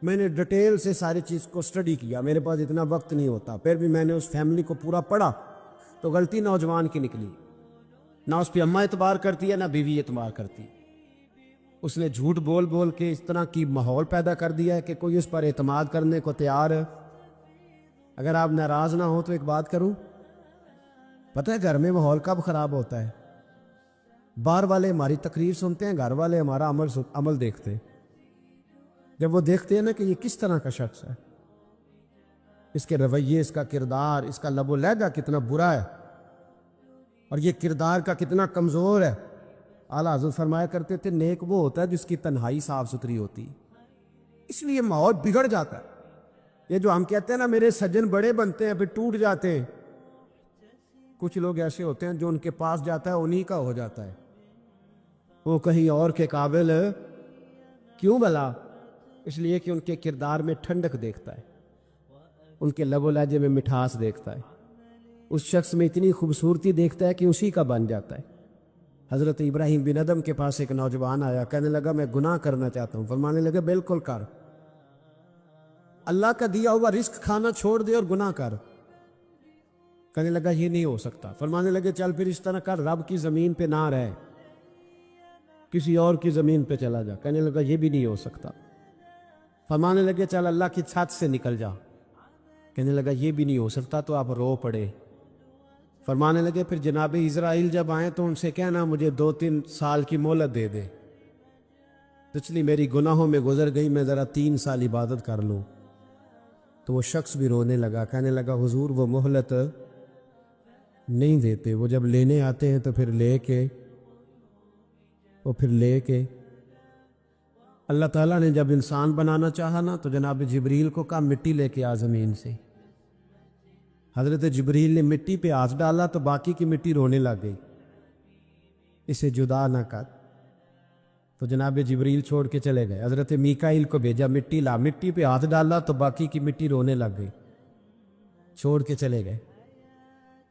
میں نے ڈیٹیل سے ساری چیز کو سٹڈی کیا، میرے پاس اتنا وقت نہیں ہوتا، پھر بھی میں نے اس فیملی کو پورا پڑھا، تو غلطی نوجوان کی نکلی، نہ اس پہ اماں اعتبار کرتی ہے نہ بیوی اعتبار کرتی ہے۔ اس نے جھوٹ بول بول کے اس طرح کی ماحول پیدا کر دیا ہے کہ کوئی اس پر اعتماد کرنے کو تیار ہے۔ اگر آپ ناراض نہ ہو تو ایک بات کروں، پتہ ہے گھر میں ماحول کب خراب ہوتا ہے؟ باہر والے ہماری تقریر سنتے ہیں، گھر والے ہمارا عمل دیکھتے ہیں۔ جب وہ دیکھتے ہیں نا کہ یہ کس طرح کا شخص ہے، اس کے رویے، اس کا کردار، اس کا لب و لہجہ کتنا برا ہے، اور یہ کردار کا کتنا کمزور ہے۔ اعلیٰ حضرت فرمایا کرتے تھے نیک وہ ہوتا ہے جس کی تنہائی صاف ستھری ہوتی، اس لیے ماحول بگڑ جاتا ہے۔ یہ جو ہم کہتے ہیں نا میرے سجن بڑے بنتے ہیں پھر ٹوٹ جاتے ہیں، کچھ لوگ ایسے ہوتے ہیں جو ان کے پاس جاتا ہے انہی کا ہو جاتا ہے، وہ کہیں اور کے قابل کیوں بھلا؟ اس لیے کہ ان کے کردار میں ٹھنڈک دیکھتا ہے، ان کے لب و لہجے میں مٹھاس دیکھتا ہے، اس شخص میں اتنی خوبصورتی دیکھتا ہے کہ اسی کا بن جاتا ہے۔ حضرت ابراہیم بن ادم کے پاس ایک نوجوان آیا، کہنے لگا میں گناہ کرنا چاہتا ہوں۔ فرمانے لگے بالکل کر، اللہ کا دیا ہوا رزق کھانا چھوڑ دے اور گناہ کر۔ کہنے لگا یہ نہیں ہو سکتا۔ فرمانے لگے چل پھر اس طرح کر، رب کی زمین پہ نہ رہ، کسی اور کی زمین پہ چلا جا۔ کہنے لگا یہ بھی نہیں ہو سکتا۔ فرمانے لگے چل اللہ کی چھت سے نکل جا۔ کہنے لگا یہ بھی نہیں ہو سکتا۔ تو آپ رو پڑے۔ فرمانے لگے پھر جناب اسرائیل جب آئیں تو ان سے کہنا مجھے 2-3 سال کی مہلت دے دے، پچھلی میری گناہوں میں گزر گئی، میں ذرا 3 سال عبادت کر لوں۔ تو وہ شخص بھی رونے لگا، کہنے لگا حضور وہ مہلت نہیں دیتے، وہ جب لینے آتے ہیں تو پھر لے کے اللہ تعالیٰ نے جب انسان بنانا چاہا نا تو جناب جبریل کو کہا مٹی لے کے آ زمین سے۔ حضرت جبریل نے مٹی پہ ہاتھ ڈالا تو باقی کی مٹی رونے لگ گئی، اسے جدا نہ کر۔ تو جناب جبریل چھوڑ کے چلے گئے، حضرت میکائیل کو بھیجا مٹی لا، مٹی پہ ہاتھ ڈالا تو باقی کی مٹی رونے لگ گئی، چھوڑ کے چلے گئے۔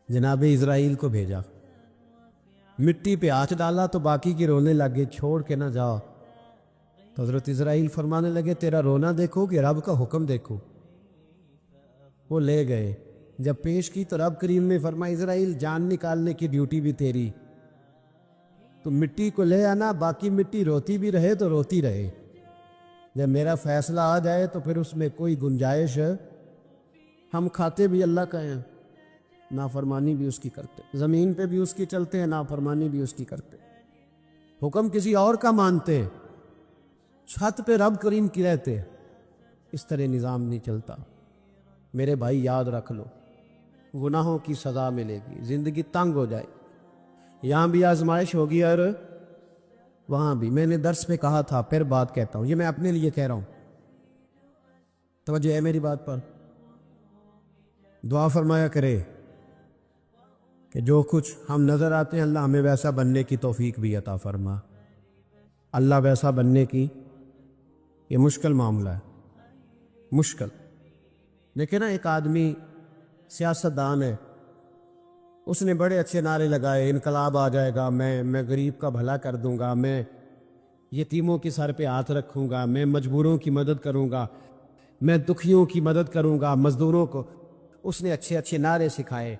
جناب اسرائیل کو بھیجا، مٹی پہ ہاتھ ڈالا تو باقی کی رونے لگ گئی، چھوڑ کے نہ جاؤ۔ تو حضرت اسرائیل فرمانے لگے تیرا رونا دیکھو کہ رب کا حکم دیکھو۔ وہ لے گئے، جب پیش کی تو رب کریم نے فرمایا اسرائیل جان نکالنے کی ڈیوٹی بھی تیری، تو مٹی کو لے آنا، باقی مٹی روتی بھی رہے تو روتی رہے، جب میرا فیصلہ آ جائے تو پھر اس میں کوئی گنجائش، ہم کھاتے بھی اللہ کا ہیں، نافرمانی بھی اس کی کرتے، زمین پہ بھی اس کی چلتے ہیں، نافرمانی بھی اس کی کرتے، حکم کسی اور کا مانتے ہیں، چھت پہ رب کریم کی رہتے، اس طرح نظام نہیں چلتا۔ میرے بھائی یاد رکھ لو، گناہوں کی سزا ملے گی، زندگی تنگ ہو جائے، یہاں بھی آزمائش ہوگی اور وہاں بھی۔ میں نے درس میں کہا تھا، پھر بات کہتا ہوں، یہ میں اپنے لیے کہہ رہا ہوں، توجہ ہے میری بات پر۔ دعا فرمایا کرے کہ جو کچھ ہم نظر آتے ہیں اللہ ہمیں ویسا بننے کی توفیق بھی عطا فرما۔ اللہ ویسا بننے کی یہ مشکل معاملہ ہے، مشکل۔ دیکھیں نا ایک آدمی سیاستدان ہے، اس نے بڑے اچھے نعرے لگائے، انقلاب آ جائے گا، میں غریب کا بھلا کر دوں گا، میں یتیموں کے سر پہ ہاتھ رکھوں گا، میں مجبوروں کی مدد کروں گا، میں دکھیوں کی مدد کروں گا، مزدوروں کو۔ اس نے اچھے اچھے نعرے سکھائے،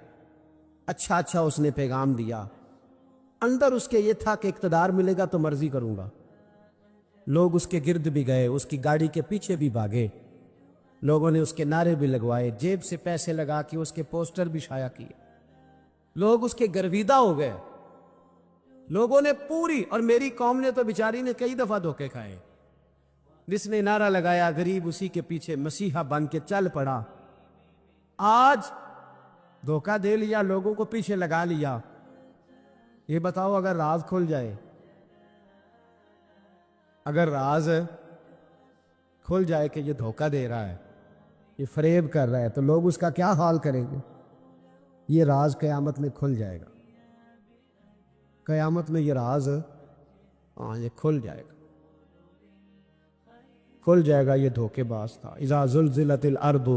اچھا اس نے پیغام دیا، اندر اس کے یہ تھا کہ اقتدار ملے گا تو مرضی کروں گا۔ لوگ اس کے گرد بھی گئے، اس کی گاڑی کے پیچھے بھی بھاگے، لوگوں نے اس کے نعرے بھی لگوائے، جیب سے پیسے لگا کے اس کے پوسٹر بھی شائع کیے، لوگ اس کے گرویدہ ہو گئے، لوگوں نے پوری، اور میری قوم نے تو بیچاری نے کئی دفعہ دھوکے کھائے، جس نے نعرہ لگایا غریب اسی کے پیچھے مسیحا بن کے چل پڑا۔ آج دھوکہ دے لیا، لوگوں کو پیچھے لگا لیا۔ یہ بتاؤ اگر راز کھل جائے، اگر راز کھل جائے کہ یہ دھوکہ دے رہا ہے، یہ فریب کر رہا ہے، تو لوگ اس کا کیا حال کریں گے؟ یہ راز قیامت میں کھل جائے گا، قیامت میں یہ راز یہ کھل جائے گا، کھل جائے گا یہ دھوکے باز تھا۔ اذا زلزلت الارض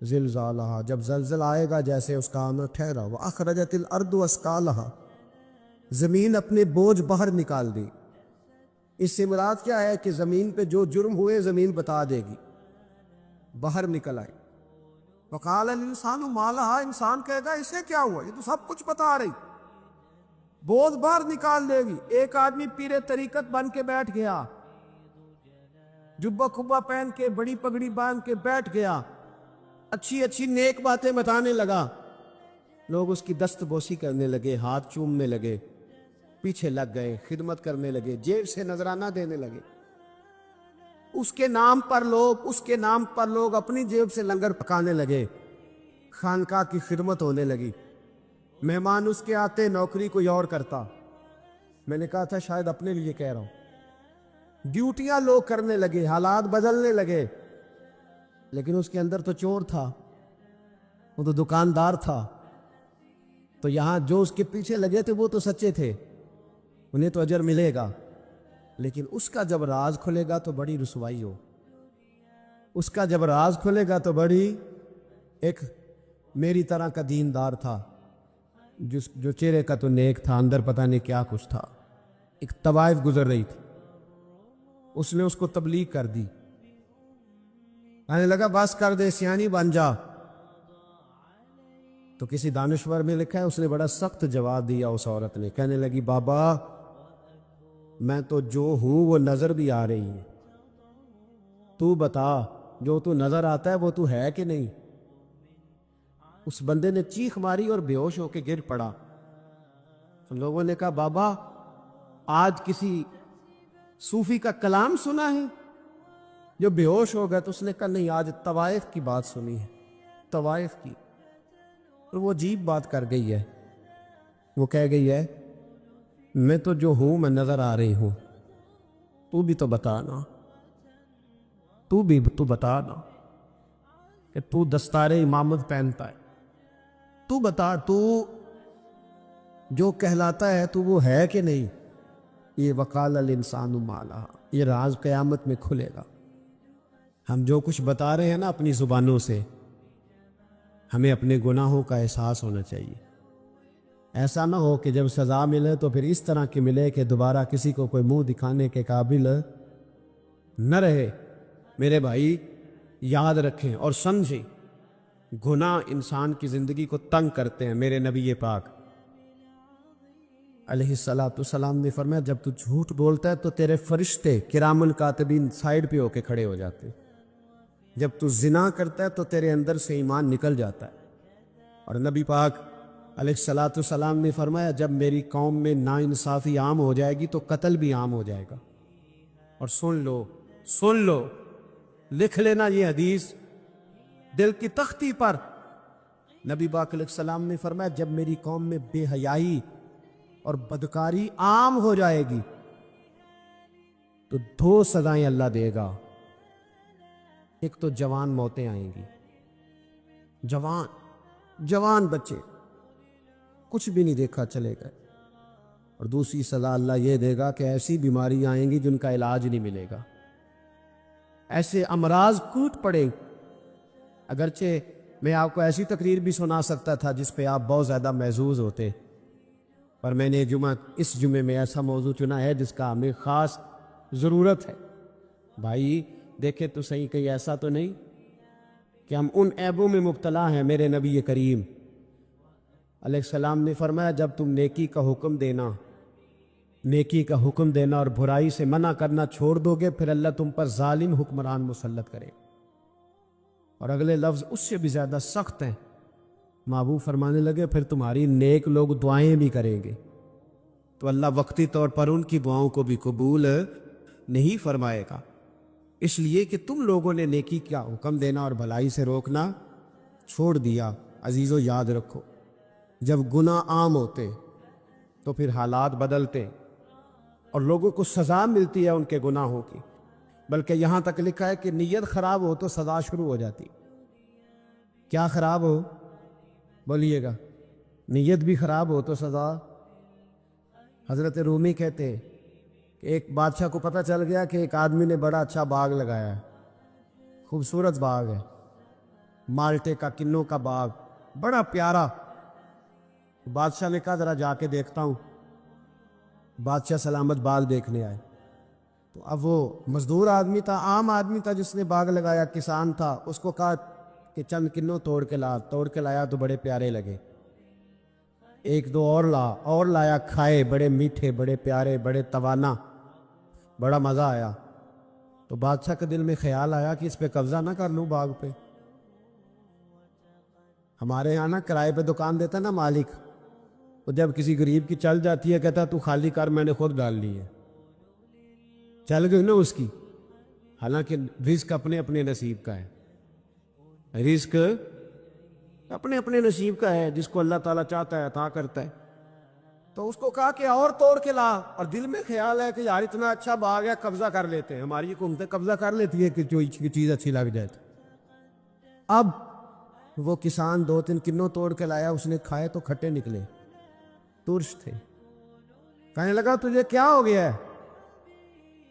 زلزالہا، جب زلزلہ آئے گا جیسے اس کا آنا ٹھہرا، واخرجت الارض اثقالہا، زمین اپنے بوجھ باہر نکال دی۔ اس سے مراد کیا ہے کہ زمین پہ جو جرم ہوئے زمین بتا دے گی، باہر نکل آئے۔ وقال الانسان ما لہا، انسان کہے گا اسے کیا ہوا، یہ تو سب کچھ بتا رہی، بوجھ باہر نکال دے گی۔ ایک آدمی پیر طریقت بن کے بیٹھ گیا، جبہ کبا پہن کے بڑی پگڑی باندھ کے بیٹھ گیا، اچھی اچھی نیک باتیں بتانے لگا، لوگ اس کی دست بوسی کرنے لگے، ہاتھ چومنے لگے، پیچھے لگ گئے، خدمت کرنے لگے، جیب سے نذرانہ دینے لگے، اس کے نام پر لوگ اپنی جیب سے لنگر پکانے لگے، خانقاہ کی خدمت ہونے لگی، مہمان اس کے آتے، نوکری کوئی اور کرتا۔ میں نے کہا تھا شاید اپنے لیے کہہ رہا ہوں، ڈیوٹیاں لوگ کرنے لگے، حالات بدلنے لگے، لیکن اس کے اندر تو چور تھا، وہ تو دکاندار تھا، تو یہاں جو اس کے پیچھے لگے تھے وہ تو سچے تھے، انہیں تو اجر ملے گا، لیکن اس کا جب راز کھلے گا تو بڑی رسوائی ہو، اس کا جب راز کھلے گا تو بڑی، ایک میری طرح کا دیندار تھا، جو چہرے کا تو نیک تھا، اندر پتہ نہیں کیا کچھ تھا، ایک طوائف گزر رہی تھی، اس نے اس کو تبلیغ کر دی، کہنے لگا بس کر دے، سیانی بن جا۔ تو کسی دانشور میں لکھا ہے اس نے بڑا سخت جواب دیا، اس عورت نے، کہنے لگی بابا میں تو جو ہوں وہ نظر بھی آ رہی ہے، تو بتا جو تو نظر آتا ہے وہ تو ہے کہ نہیں؟ اس بندے نے چیخ ماری اور بے ہوش ہو کے گر پڑا. تو لوگوں نے کہا بابا آج کسی صوفی کا کلام سنا ہے؟ جو بے ہوش ہو گیا تو اس نے کہا نہیں، آج طوائف کی بات سنی ہے، طوائف کی. اور وہ عجیب بات کر گئی ہے. وہ کہہ گئی ہے میں تو جو ہوں میں نظر آ رہی ہوں، تو بھی تو بتانا، تو بتانا کہ تو دستار امامت پہنتا ہے، تو بتا تو جو کہلاتا ہے تو وہ ہے کہ نہیں. یہ وقال الانسان ما لہا، یہ راز قیامت میں کھلے گا. ہم جو کچھ بتا رہے ہیں نا اپنی زبانوں سے، ہمیں اپنے گناہوں کا احساس ہونا چاہیے. ایسا نہ ہو کہ جب سزا ملے تو پھر اس طرح کی ملے کہ دوبارہ کسی کو کوئی منہ دکھانے کے قابل نہ رہے. میرے بھائی یاد رکھیں اور سمجھیں، گناہ انسان کی زندگی کو تنگ کرتے ہیں. میرے نبی پاک علیہ الصلوۃ والسلام نے فرمایا جب تو جھوٹ بولتا ہے تو تیرے فرشتے کرامن کاتبین سائیڈ پہ ہو کے کھڑے ہو جاتے. جب تو زنا کرتا ہے تو تیرے اندر سے ایمان نکل جاتا ہے. اور نبی پاک علیہ الصلوۃ والسلام نے فرمایا جب میری قوم میں ناانصافی عام ہو جائے گی تو قتل بھی عام ہو جائے گا. اور سن لو لکھ لینا یہ حدیث دل کی تختی پر. نبی پاک علیہ السلام نے فرمایا جب میری قوم میں بے حیائی اور بدکاری عام ہو جائے گی تو 2 سزائیں اللہ دے گا. ایک تو جوان موتیں آئیں گی، جوان بچے کچھ بھی نہیں دیکھا چلے گئے. اور دوسری سزا اللہ یہ دے گا کہ ایسی بیماری آئیں گی جن کا علاج نہیں ملے گا، ایسے امراض کوٹ پڑے. اگرچہ میں آپ کو ایسی تقریر بھی سنا سکتا تھا جس پہ آپ بہت زیادہ محظوظ ہوتے، پر میں نے اس جمعے میں ایسا موضوع چنا ہے جس کا ہمیں خاص ضرورت ہے. بھائی دیکھے تو صحیح، کہیں ایسا تو نہیں کہ ہم ان عیبوں میں مبتلا ہیں. میرے نبی کریم علیہ السلام نے فرمایا جب تم نیکی کا حکم دینا اور برائی سے منع کرنا چھوڑ دو گے پھر اللہ تم پر ظالم حکمران مسلط کرے. اور اگلے لفظ اس سے بھی زیادہ سخت ہیں. محبوب فرمانے لگے پھر تمہاری نیک لوگ دعائیں بھی کریں گے تو اللہ وقتی طور پر ان کی دعاؤں کو بھی قبول نہیں فرمائے گا. اس لیے کہ تم لوگوں نے نیکی کا حکم دینا اور بھلائی سے روکنا چھوڑ دیا. عزیزو یاد رکھو جب گناہ عام ہوتے تو پھر حالات بدلتے اور لوگوں کو سزا ملتی ہے ان کے گناہوں کی. بلکہ یہاں تک لکھا ہے کہ نیت خراب ہو تو سزا شروع ہو جاتی. کیا خراب ہو؟ بولیے گا. نیت بھی خراب ہو تو سزا. حضرت رومی کہتے ہیں کہ ایک بادشاہ کو پتہ چل گیا کہ ایک آدمی نے بڑا اچھا باغ لگایا ہے، خوبصورت باغ ہے، مالٹے کا کنوں کا باغ، بڑا پیارا. بادشاہ نے کہا ذرا جا کے دیکھتا ہوں. بادشاہ سلامت باغ دیکھنے آئے تو اب وہ مزدور آدمی تھا، عام آدمی تھا جس نے باغ لگایا، کسان تھا. اس کو کہا کہ چند کنوں توڑ کے لایا تو بڑے پیارے لگے. ایک دو اور لایا، کھائے، بڑے میٹھے، بڑے پیارے، بڑے توانا، بڑا مزہ آیا. تو بادشاہ کے دل میں خیال آیا کہ اس پہ قبضہ نہ کر لوں باغ پہ. ہمارے یہاں نا کرائے پہ دکان دیتا نا مالک، وہ جب کسی غریب کی چل جاتی ہے کہتا تو خالی کر، میں نے خود ڈال لی ہے. چل گئی نا اس کی. حالانکہ رزق اپنے اپنے نصیب کا ہے، رزق اپنے اپنے نصیب کا ہے، جس کو اللہ تعالیٰ چاہتا ہے عطا کرتا ہے. تو اس کو کہا کہ اور توڑ کے لا، اور دل میں خیال ہے کہ یار اتنا اچھا باغ ہے قبضہ کر لیتے ہیں. ہماری حکومتیں قبضہ کر لیتی ہے کہ جو چیز اچھی لگ جائے. اب وہ کسان 2-3 کنوں توڑ کے لایا، اس نے کھائے تو کھٹے نکلے، ترش تھے. کہنے لگا تجھے کیا ہو گیا ہے؟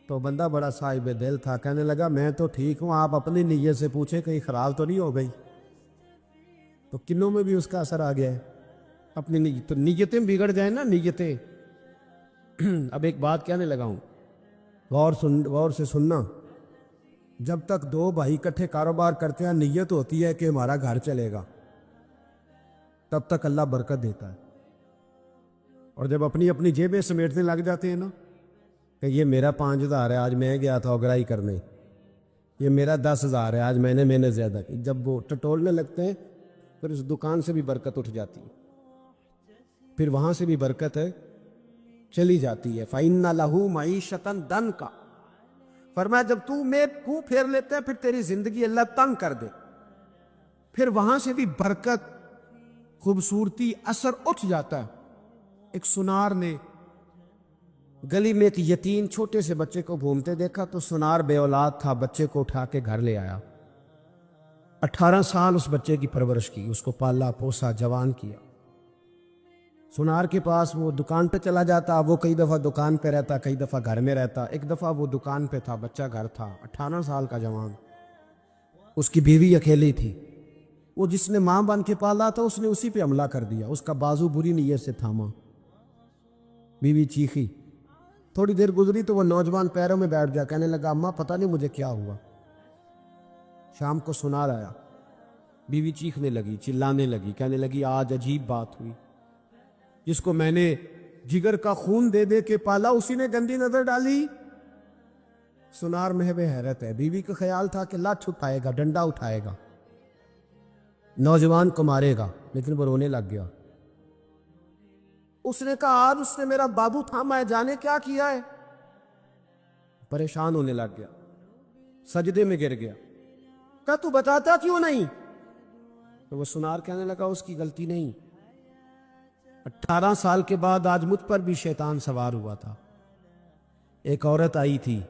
تو بندہ بڑا صاحب دل تھا، کہنے لگا میں تو ٹھیک ہوں، آپ اپنی نیت سے پوچھیں کہیں خراب تو نہیں ہو گئی. تو کنوں میں بھی اس کا اثر آ گیا ہے. اپنی نیتیں بگڑ جائیں نا، نیتیں. اب ایک بات کہنے لگا ہوں، غور سے سننا. جب تک 2 بھائی اکٹھے کاروبار کرتے ہیں نیت ہوتی ہے کہ ہمارا گھر چلے گا، تب تک اللہ برکت دیتا ہے. اور جب اپنی اپنی جیبیں سمیٹنے لگ جاتے ہیں نا کہ یہ میرا 5,000 ہے، آج میں گیا تھا اگرائی کرنے، یہ میرا 10,000 ہے، آج میں نے محنت زیادہ کی. جب وہ ٹٹولنے لگتے ہیں پھر اس دکان سے بھی برکت اٹھ جاتی ہے، پھر وہاں سے بھی برکت ہے چلی جاتی ہے۔ فَإِنَّ لَهُ مَعِيشَةً دَنْكَ، فرمایا جب تو منہ پھیر لیتے ہیں پھر تیری زندگی اللہ تنگ کر دے، پھر وہاں سے بھی برکت، خوبصورتی، اثر اٹھ جاتا ہے۔ ایک سنار نے گلی میں ایک یتیم چھوٹے سے بچے کو گھومتے دیکھا تو سنار بے اولاد تھا، بچے کو اٹھا کے گھر لے آیا، 18 سال اس بچے کی پرورش کی، اس کو پالا پوسا، جوان کیا۔ سنار کے پاس وہ دکان پہ چلا جاتا، وہ کئی دفعہ دکان پہ رہتا، کئی دفعہ گھر میں رہتا۔ ایک دفعہ وہ دکان پہ تھا، بچہ گھر تھا، 18 سال کا جوان، اس کی بیوی اکیلی تھی۔ وہ جس نے ماں بن کے پالا تھا اس نے اسی پہ حملہ کر دیا، اس کا بازو بری نیت سے تھاما، بیوی چیخی۔ تھوڑی دیر گزری تو وہ نوجوان پیروں میں بیٹھ گیا، کہنے لگا اماں پتہ نہیں مجھے کیا ہوا۔ شام کو سنار آیا، بیوی چیخنے لگی، چلانے لگی، کہنے لگی آج عجیب بات ہوئی، جس کو میں نے جگر کا خون دے دے کے پالا اسی نے گندی نظر ڈالی۔ سنار محو حیرت ہے، بیوی کا خیال تھا کہ لاٹھ اٹھائے گا، ڈنڈا اٹھائے گا، نوجوان کو مارے گا، لیکن وہ رونے لگ گیا۔ اس نے کہا آج اس نے میرا بابو تھاما ہے، جانے کیا کیا ہے۔ پریشان ہونے لگ گیا، سجدے میں گر گیا، کہا تو بتاتا کیوں نہیں؟ تو وہ سنار کہنے لگا اس کی غلطی نہیں، 18 سال کے بعد آج مجھ پر بھی شیطان سوار ہوا تھا۔ ایک عورت آئی تھی،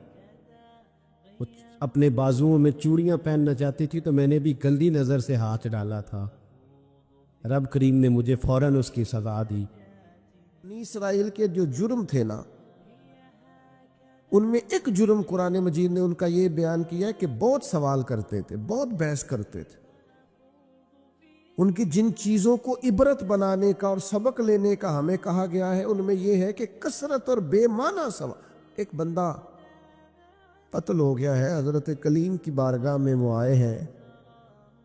وہ اپنے بازوؤں میں چوڑیاں پہننا چاہتی تھی تو میں نے بھی گندی نظر سے ہاتھ ڈالا تھا، رب کریم نے مجھے فوراً اس کی سزا دی۔ بنی اسرائیل کے جو جرم تھے نا، ان میں ایک جرم قرآن مجید نے ان کا یہ بیان کیا ہے کہ بہت سوال کرتے تھے، بہت بحث کرتے تھے۔ ان کی جن چیزوں کو عبرت بنانے کا اور سبق لینے کا ہمیں کہا گیا ہے ان میں یہ ہے کہ کثرت اور بے معنی سوال۔ ایک بندہ قتل ہو گیا ہے، حضرت کلیم کی بارگاہ میں وہ آئے ہیں،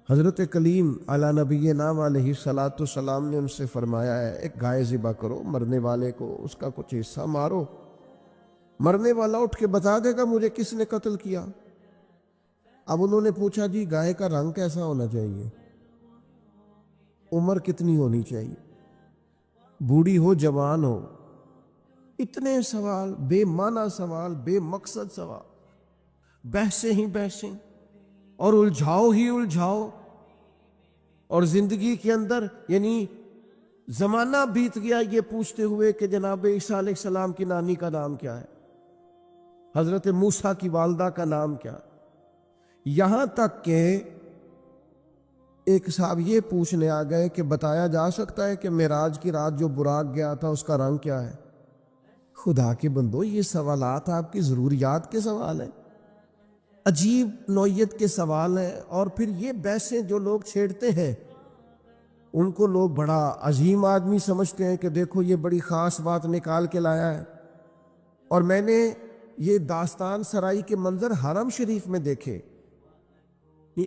حضرت کلیم علی نبینا علیہ الصلاۃ والسلام نے ان سے فرمایا ہے ایک گائے ذبح کرو، مرنے والے کو اس کا کچھ حصہ مارو، مرنے والا اٹھ کے بتا دے گا مجھے کس نے قتل کیا۔ اب انہوں نے پوچھا جی گائے کا رنگ کیسا ہونا چاہیے، عمر کتنی ہونی چاہیے، بوڑھی ہو جوان ہو، اتنے سوال، بے معنی سوال، بے مقصد سوال، بحثیں ہی بحثیں اور الجھاؤ ہی الجھاؤ۔ اور زندگی کے اندر یعنی زمانہ بیت گیا یہ پوچھتے ہوئے کہ جناب عیسیٰ علیہ السلام کی نانی کا نام کیا ہے، حضرت موسیٰ کی والدہ کا نام کیا، یہاں تک کہ ایک صاحب یہ پوچھنے آ گئے کہ بتایا جا سکتا ہے کہ معراج کی رات جو براق گیا تھا اس کا رنگ کیا ہے۔ خدا کے بندو، یہ سوالات آپ کی ضروریات کے سوال ہیں، عجیب نوعیت کے سوال ہیں۔ اور پھر یہ بحثیں جو لوگ چھیڑتے ہیں ان کو لوگ بڑا عظیم آدمی سمجھتے ہیں کہ دیکھو یہ بڑی خاص بات نکال کے لایا ہے۔ اور میں نے یہ داستان سرائی کے منظر حرم شریف میں دیکھے،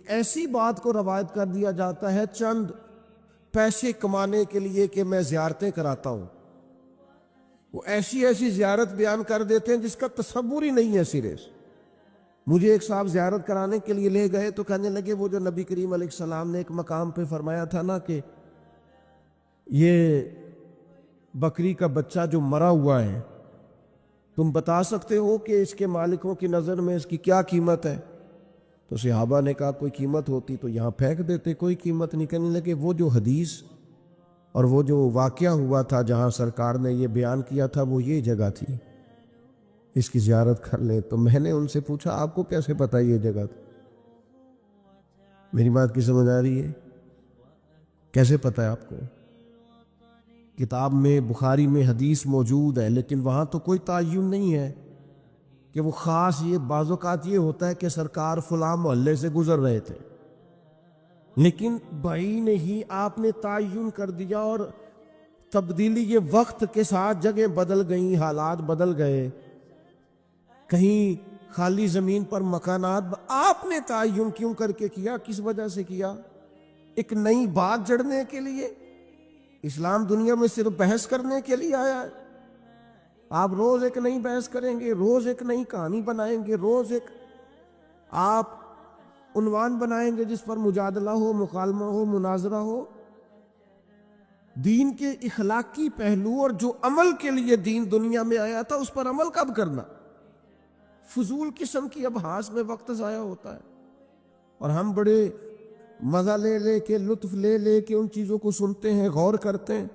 ایسی بات کو روایت کر دیا جاتا ہے چند پیسے کمانے کے لیے کہ میں زیارتیں کراتا ہوں، وہ ایسی ایسی زیارت بیان کر دیتے ہیں جس کا تصور ہی نہیں ہے سرے سے۔ مجھے ایک صاحب زیارت کرانے کے لیے لے گئے تو کہنے لگے وہ جو نبی کریم علیہ السلام نے ایک مقام پہ فرمایا تھا نا کہ یہ بکری کا بچہ جو مرا ہوا ہے تم بتا سکتے ہو کہ اس کے مالکوں کی نظر میں اس کی کیا قیمت ہے؟ تو صحابہ نے کہا کوئی قیمت ہوتی تو یہاں پھینک دیتے، کوئی قیمت نہیں۔ کہنے لگے وہ جو حدیث اور وہ جو واقعہ ہوا تھا جہاں سرکار نے یہ بیان کیا تھا وہ یہ جگہ تھی، اس کی زیارت کر لیں۔ تو میں نے ان سے پوچھا آپ کو کیسے پتہ یہ جگہ تھی؟ میری بات کی سمجھ آ رہی ہے؟ کیسے پتہ ہے آپ کو؟ کتاب میں بخاری میں حدیث موجود ہے لیکن وہاں تو کوئی تعین نہیں ہے کہ وہ خاص، یہ بعض اوقات یہ ہوتا ہے کہ سرکار فلاں محلے سے گزر رہے تھے، لیکن بھائی نہیں آپ نے تعین کر دیا اور تبدیلی یہ وقت کے ساتھ جگہ بدل گئیں، حالات بدل گئے، کہیں خالی زمین پر مکانات آپ نے تعین کیوں کر کے کیا؟ کس وجہ سے کیا؟ ایک نئی بات جڑنے کے لیے؟ اسلام دنیا میں صرف بحث کرنے کے لیے آیا ہے؟ آپ روز ایک نئی بحث کریں گے، روز ایک نئی کہانی بنائیں گے، روز ایک آپ عنوان بنائیں گے جس پر مجادلہ ہو، مکالمہ ہو، مناظرہ ہو۔ دین کے اخلاقی پہلو اور جو عمل کے لیے دین دنیا میں آیا تھا اس پر عمل کب کرنا؟ فضول قسم کی ابحاث میں وقت ضائع ہوتا ہے، اور ہم بڑے مزہ لے لے کے، لطف لے لے کے ان چیزوں کو سنتے ہیں، غور کرتے ہیں۔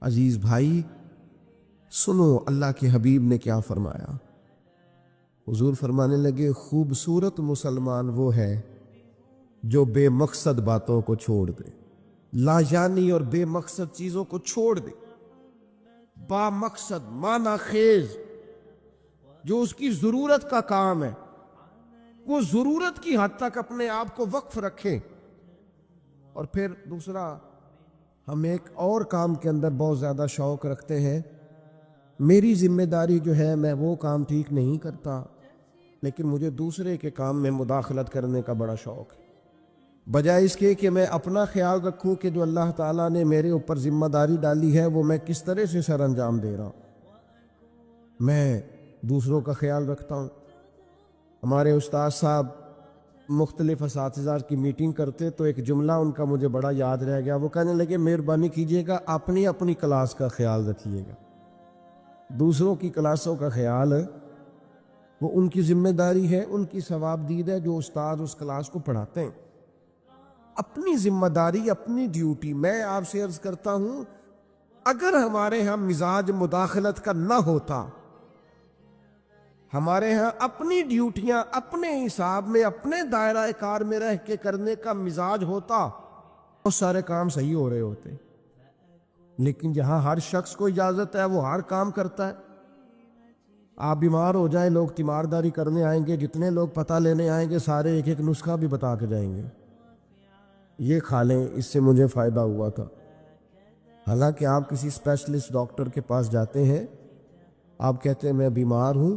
عزیز بھائی سنو اللہ کے حبیب نے کیا فرمایا۔ حضور فرمانے لگے خوبصورت مسلمان وہ ہے جو بے مقصد باتوں کو چھوڑ دے، لا یعنی اور بے مقصد چیزوں کو چھوڑ دے، با مقصد معنی خیز جو اس کی ضرورت کا کام ہے وہ ضرورت کی حد تک اپنے آپ کو وقف رکھے۔ اور پھر دوسرا، ہم ایک اور کام کے اندر بہت زیادہ شوق رکھتے ہیں، میری ذمہ داری جو ہے میں وہ کام ٹھیک نہیں کرتا لیکن مجھے دوسرے کے کام میں مداخلت کرنے کا بڑا شوق ہے، بجائے اس کے کہ میں اپنا خیال رکھوں کہ جو اللہ تعالیٰ نے میرے اوپر ذمہ داری ڈالی ہے وہ میں کس طرح سے سر انجام دے رہا ہوں، میں دوسروں کا خیال رکھتا ہوں۔ ہمارے استاد صاحب مختلف اساتذہ کی میٹنگ کرتے تو ایک جملہ ان کا مجھے بڑا یاد رہ گیا، وہ کہنے لگے مہربانی کیجیے گا اپنی اپنی کلاس کا خیال رکھیے گا، دوسروں کی کلاسوں کا خیال وہ ان کی ذمہ داری ہے، ان کی ثواب دید ہے جو استاد اس کلاس کو پڑھاتے ہیں۔ اپنی ذمہ داری، اپنی ڈیوٹی۔ میں آپ سے عرض کرتا ہوں اگر ہمارے ہاں مزاج مداخلت کا نہ ہوتا، ہمارے ہاں اپنی ڈیوٹیاں اپنے حساب میں اپنے دائرہ کار میں رہ کے کرنے کا مزاج ہوتا، بہت سارے کام صحیح ہو رہے ہوتے، لیکن جہاں ہر شخص کو اجازت ہے وہ ہر کام کرتا ہے۔ آپ بیمار ہو جائیں، لوگ تیمارداری کرنے آئیں گے، جتنے لوگ پتہ لینے آئیں گے سارے ایک ایک نسخہ بھی بتا کے جائیں گے، یہ کھا لیں اس سے مجھے فائدہ ہوا تھا۔ حالانکہ آپ کسی اسپیشلسٹ ڈاکٹر کے پاس جاتے ہیں، آپ کہتے ہیں میں بیمار ہوں،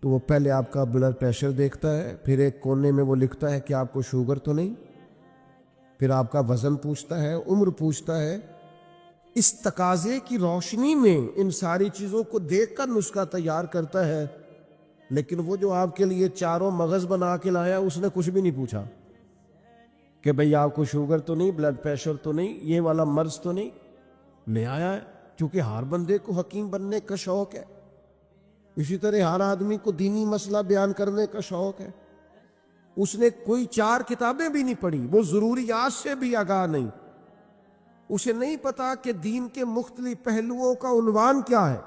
تو وہ پہلے آپ کا بلڈ پریشر دیکھتا ہے، پھر ایک کونے میں وہ لکھتا ہے کہ آپ کو شوگر تو نہیں، پھر آپ کا وزن پوچھتا ہے، عمر پوچھتا ہے۔ اس تقاضے کی روشنی میں ان ساری چیزوں کو دیکھ کر نسخہ تیار کرتا ہے، لیکن وہ جو آپ کے لیے چاروں مغز بنا کے لایا اس نے کچھ بھی نہیں پوچھا کہ بھئی آپ کو شوگر تو نہیں، بلڈ پریشر تو نہیں، یہ والا مرض تو نہیں، لے آیا ہے۔ کیونکہ ہر بندے کو حکیم بننے کا شوق ہے، اسی طرح ہر آدمی کو دینی مسئلہ بیان کرنے کا شوق ہے۔ اس نے کوئی 4 کتابیں بھی نہیں پڑھی، وہ ضروریات سے بھی آگاہ نہیں، اسے نہیں پتا کہ دین کے مختلف پہلوؤں کا عنوان کیا ہے۔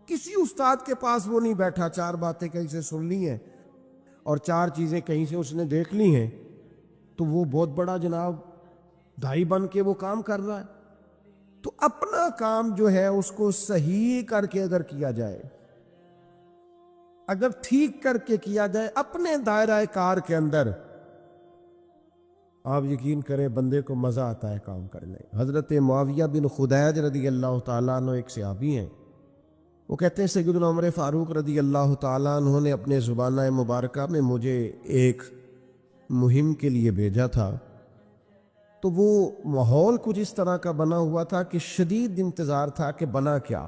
کسی استاد کے پاس وہ نہیں بیٹھا 4 باتیں کہیں سے سن لی ہیں اور 4 چیزیں کہیں سے اس نے دیکھ لی ہیں تو وہ بہت بڑا جناب دائی بن کے وہ کام کر رہا ہے۔ تو اپنا کام جو ہے اس کو صحیح کر کے اگر کیا جائے، اگر ٹھیک کر کے کیا جائے اپنے دائرہ کار کے اندر، آپ یقین کریں بندے کو مزہ آتا ہے کام کرنے۔ حضرت معاویہ بن خدیج رضی اللہ تعالیٰ عنہ ایک صحابی ہیں، وہ کہتے ہیں سیدنا عمر فاروق رضی اللہ تعالیٰ عنہ نے اپنے زبانہ مبارکہ میں مجھے ایک مہم کے لیے بھیجا تھا، تو وہ ماحول کچھ اس طرح کا بنا ہوا تھا کہ شدید انتظار تھا کہ بنا کیا۔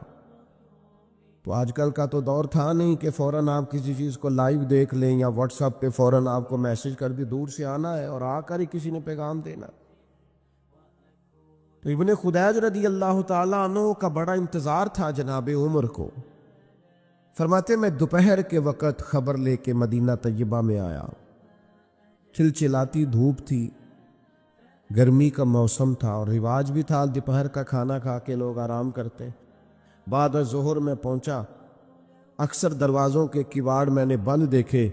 تو آج کل کا تو دور تھا نہیں کہ فوراً آپ کسی چیز کو لائیو دیکھ لیں یا واٹس ایپ پہ فوراً آپ کو میسج کر دی، دور سے آنا ہے اور آ کر ہی کسی نے پیغام دینا۔ تو ابن خدیج رضی اللہ تعالیٰ عنہ کا بڑا انتظار تھا جناب عمر کو۔ فرماتے میں دوپہر کے وقت خبر لے کے مدینہ طیبہ میں آیا، چلچلاتی دھوپ تھی، گرمی کا موسم تھا اور رواج بھی تھا دوپہر کا کھانا کھا کے لوگ آرام کرتے۔ بعد ظہر میں پہنچا، اکثر دروازوں کے کواڑ میں نے بند دیکھے،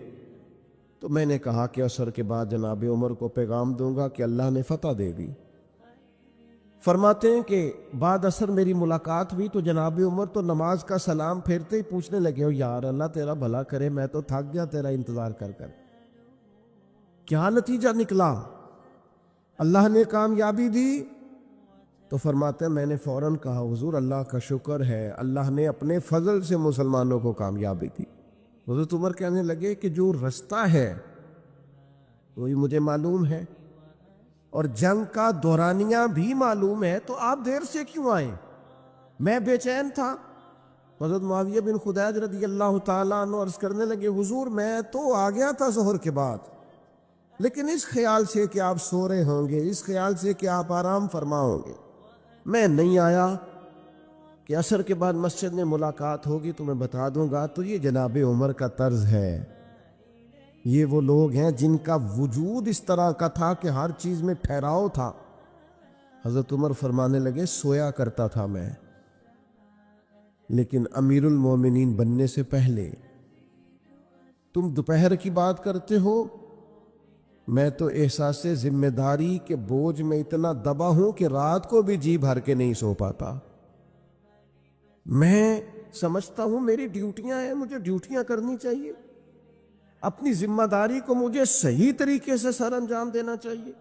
تو میں نے کہا کہ عصر کے بعد جناب عمر کو پیغام دوں گا کہ اللہ نے فتح دے دی۔ فرماتے ہیں کہ بعد عصر میری ملاقات ہوئی تو جناب عمر تو نماز کا سلام پھیرتے ہی پوچھنے لگے، یار اللہ تیرا بھلا کرے، میں تو تھک گیا تیرا انتظار کر کر، کیا نتیجہ نکلا؟ اللہ نے کامیابی دی؟ تو فرماتے ہیں میں نے فوراً کہا حضور اللہ کا شکر ہے، اللہ نے اپنے فضل سے مسلمانوں کو کامیابی دی۔ حضرت عمر کہنے لگے کہ جو رستہ ہے وہی مجھے معلوم ہے اور جنگ کا دورانیہ بھی معلوم ہے، تو آپ دیر سے کیوں آئے؟ میں بے چین تھا۔ حضرت معاویہ بن خدیج رضی اللہ تعالیٰ عنہ عرض کرنے لگے حضور میں تو آ گیا تھا ظہر کے بعد، لیکن اس خیال سے کہ آپ سو رہے ہوں گے، اس خیال سے کہ آپ آرام فرما ہوں گے، میں نہیں آیا کہ عصر کے بعد مسجد میں ملاقات ہوگی تو میں بتا دوں گا، تو یہ جناب عمر کا طرز ہے۔ یہ وہ لوگ ہیں جن کا وجود اس طرح کا تھا کہ ہر چیز میں ٹھہراؤ تھا۔ حضرت عمر فرمانے لگے سویا کرتا تھا میں، لیکن امیر المومنین بننے سے پہلے تم دوپہر کی بات کرتے ہو، میں تو احساس ذمہ داری کے بوجھ میں اتنا دبا ہوں کہ رات کو بھی جی بھر کے نہیں سو پاتا۔ میں سمجھتا ہوں میری ڈیوٹیاں ہیں، مجھے ڈیوٹیاں کرنی چاہیے، اپنی ذمہ داری کو مجھے صحیح طریقے سے سر انجام دینا چاہیے،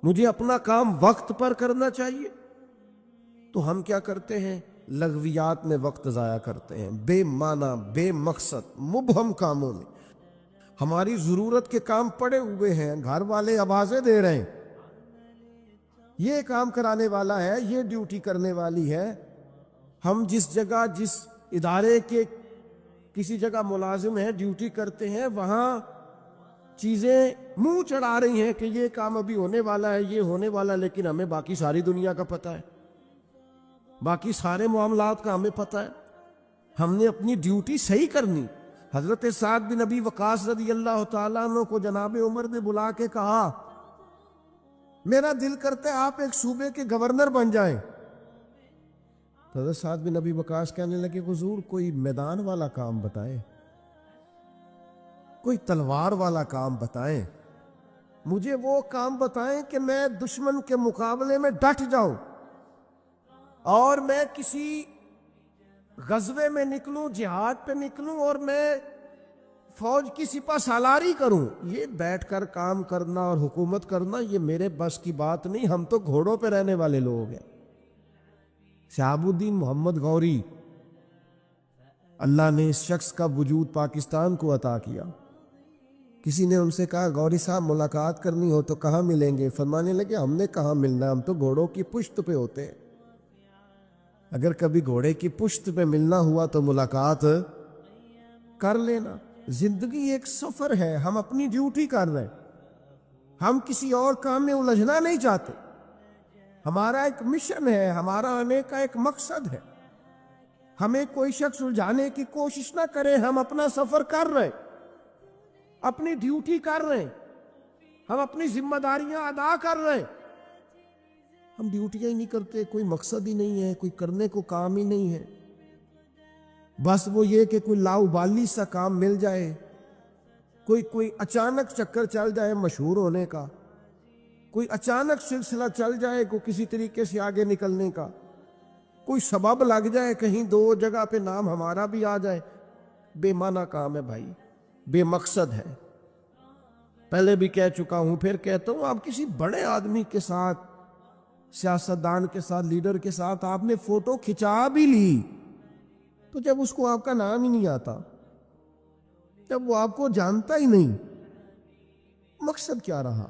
مجھے اپنا کام وقت پر کرنا چاہیے۔ تو ہم کیا کرتے ہیں؟ لغویات میں وقت ضائع کرتے ہیں، بے معنی، بے مقصد، مبہم کاموں میں۔ ہماری ضرورت کے کام پڑے ہوئے ہیں، گھر والے آوازیں دے رہے ہیں، یہ کام کرانے والا ہے، یہ ڈیوٹی کرنے والی ہے۔ ہم جس جگہ، جس ادارے کے کسی جگہ ملازم ہیں، ڈیوٹی کرتے ہیں، وہاں چیزیں منہ چڑھا رہی ہیں کہ یہ کام ابھی ہونے والا ہے، یہ ہونے والا، لیکن ہمیں باقی ساری دنیا کا پتہ ہے، باقی سارے معاملات کا ہمیں پتہ ہے۔ ہم نے اپنی ڈیوٹی صحیح کرنی۔ حضرت سعد بن ابی وقاص رضی اللہ تعالیٰ عنہ کو جناب عمر نے بلا کے کہا میرا دل کرتا ہے آپ ایک صوبے کے گورنر بن جائیں۔ حضرت سعد بن ابی وقاص کہنے لگے حضور کوئی میدان والا کام بتائیں، کوئی تلوار والا کام بتائیں، مجھے وہ کام بتائیں کہ میں دشمن کے مقابلے میں ڈٹ جاؤں اور میں کسی غزوے میں نکلوں، جہاد پہ نکلوں اور میں فوج کی سپہ سالاری کروں۔ یہ بیٹھ کر کام کرنا اور حکومت کرنا یہ میرے بس کی بات نہیں، ہم تو گھوڑوں پہ رہنے والے لوگ ہیں۔ شہاب الدین محمد غوری، اللہ نے اس شخص کا وجود پاکستان کو عطا کیا۔ کسی نے ان سے کہا غوری صاحب ملاقات کرنی ہو تو کہاں ملیں گے؟ فرمانے لگے ہم نے کہاں ملنا ہے، ہم تو گھوڑوں کی پشت پہ ہوتے ہیں، اگر کبھی گھوڑے کی پشت پہ ملنا ہوا تو ملاقات کر لینا۔ زندگی ایک سفر ہے، ہم اپنی ڈیوٹی کر رہے ہیں، ہم کسی اور کام میں الجھنا نہیں چاہتے، ہمارا ایک مشن ہے، ہمارا آنے کا ایک مقصد ہے، ہمیں کوئی شخص الجھانے کی کوشش نہ کرے، ہم اپنا سفر کر رہے ہیں، اپنی ڈیوٹی کر رہے ہیں، ہم اپنی ذمہ داریاں ادا کر رہے ہیں۔ ہم ڈیوٹیاں ہی نہیں کرتے، کوئی مقصد ہی نہیں ہے، کوئی کرنے کو کام ہی نہیں ہے، بس وہ یہ کہ کوئی لاؤبالی سا کام مل جائے، کوئی اچانک چکر چل جائے مشہور ہونے کا، کوئی اچانک سلسلہ چل جائے کو کسی طریقے سے آگے نکلنے کا، کوئی سبب لگ جائے کہیں دو جگہ پہ نام ہمارا بھی آ جائے۔ بے معنی کام ہے بھائی، بے مقصد ہے۔ پہلے بھی کہہ چکا ہوں، پھر کہتا ہوں، آپ کسی بڑے آدمی کے ساتھ، سیاستدان کے ساتھ، لیڈر کے ساتھ آپ نے فوٹو کھچا بھی لی، تو جب اس کو آپ کا نام ہی نہیں آتا، جب وہ آپ کو جانتا ہی نہیں، مقصد کیا رہا؟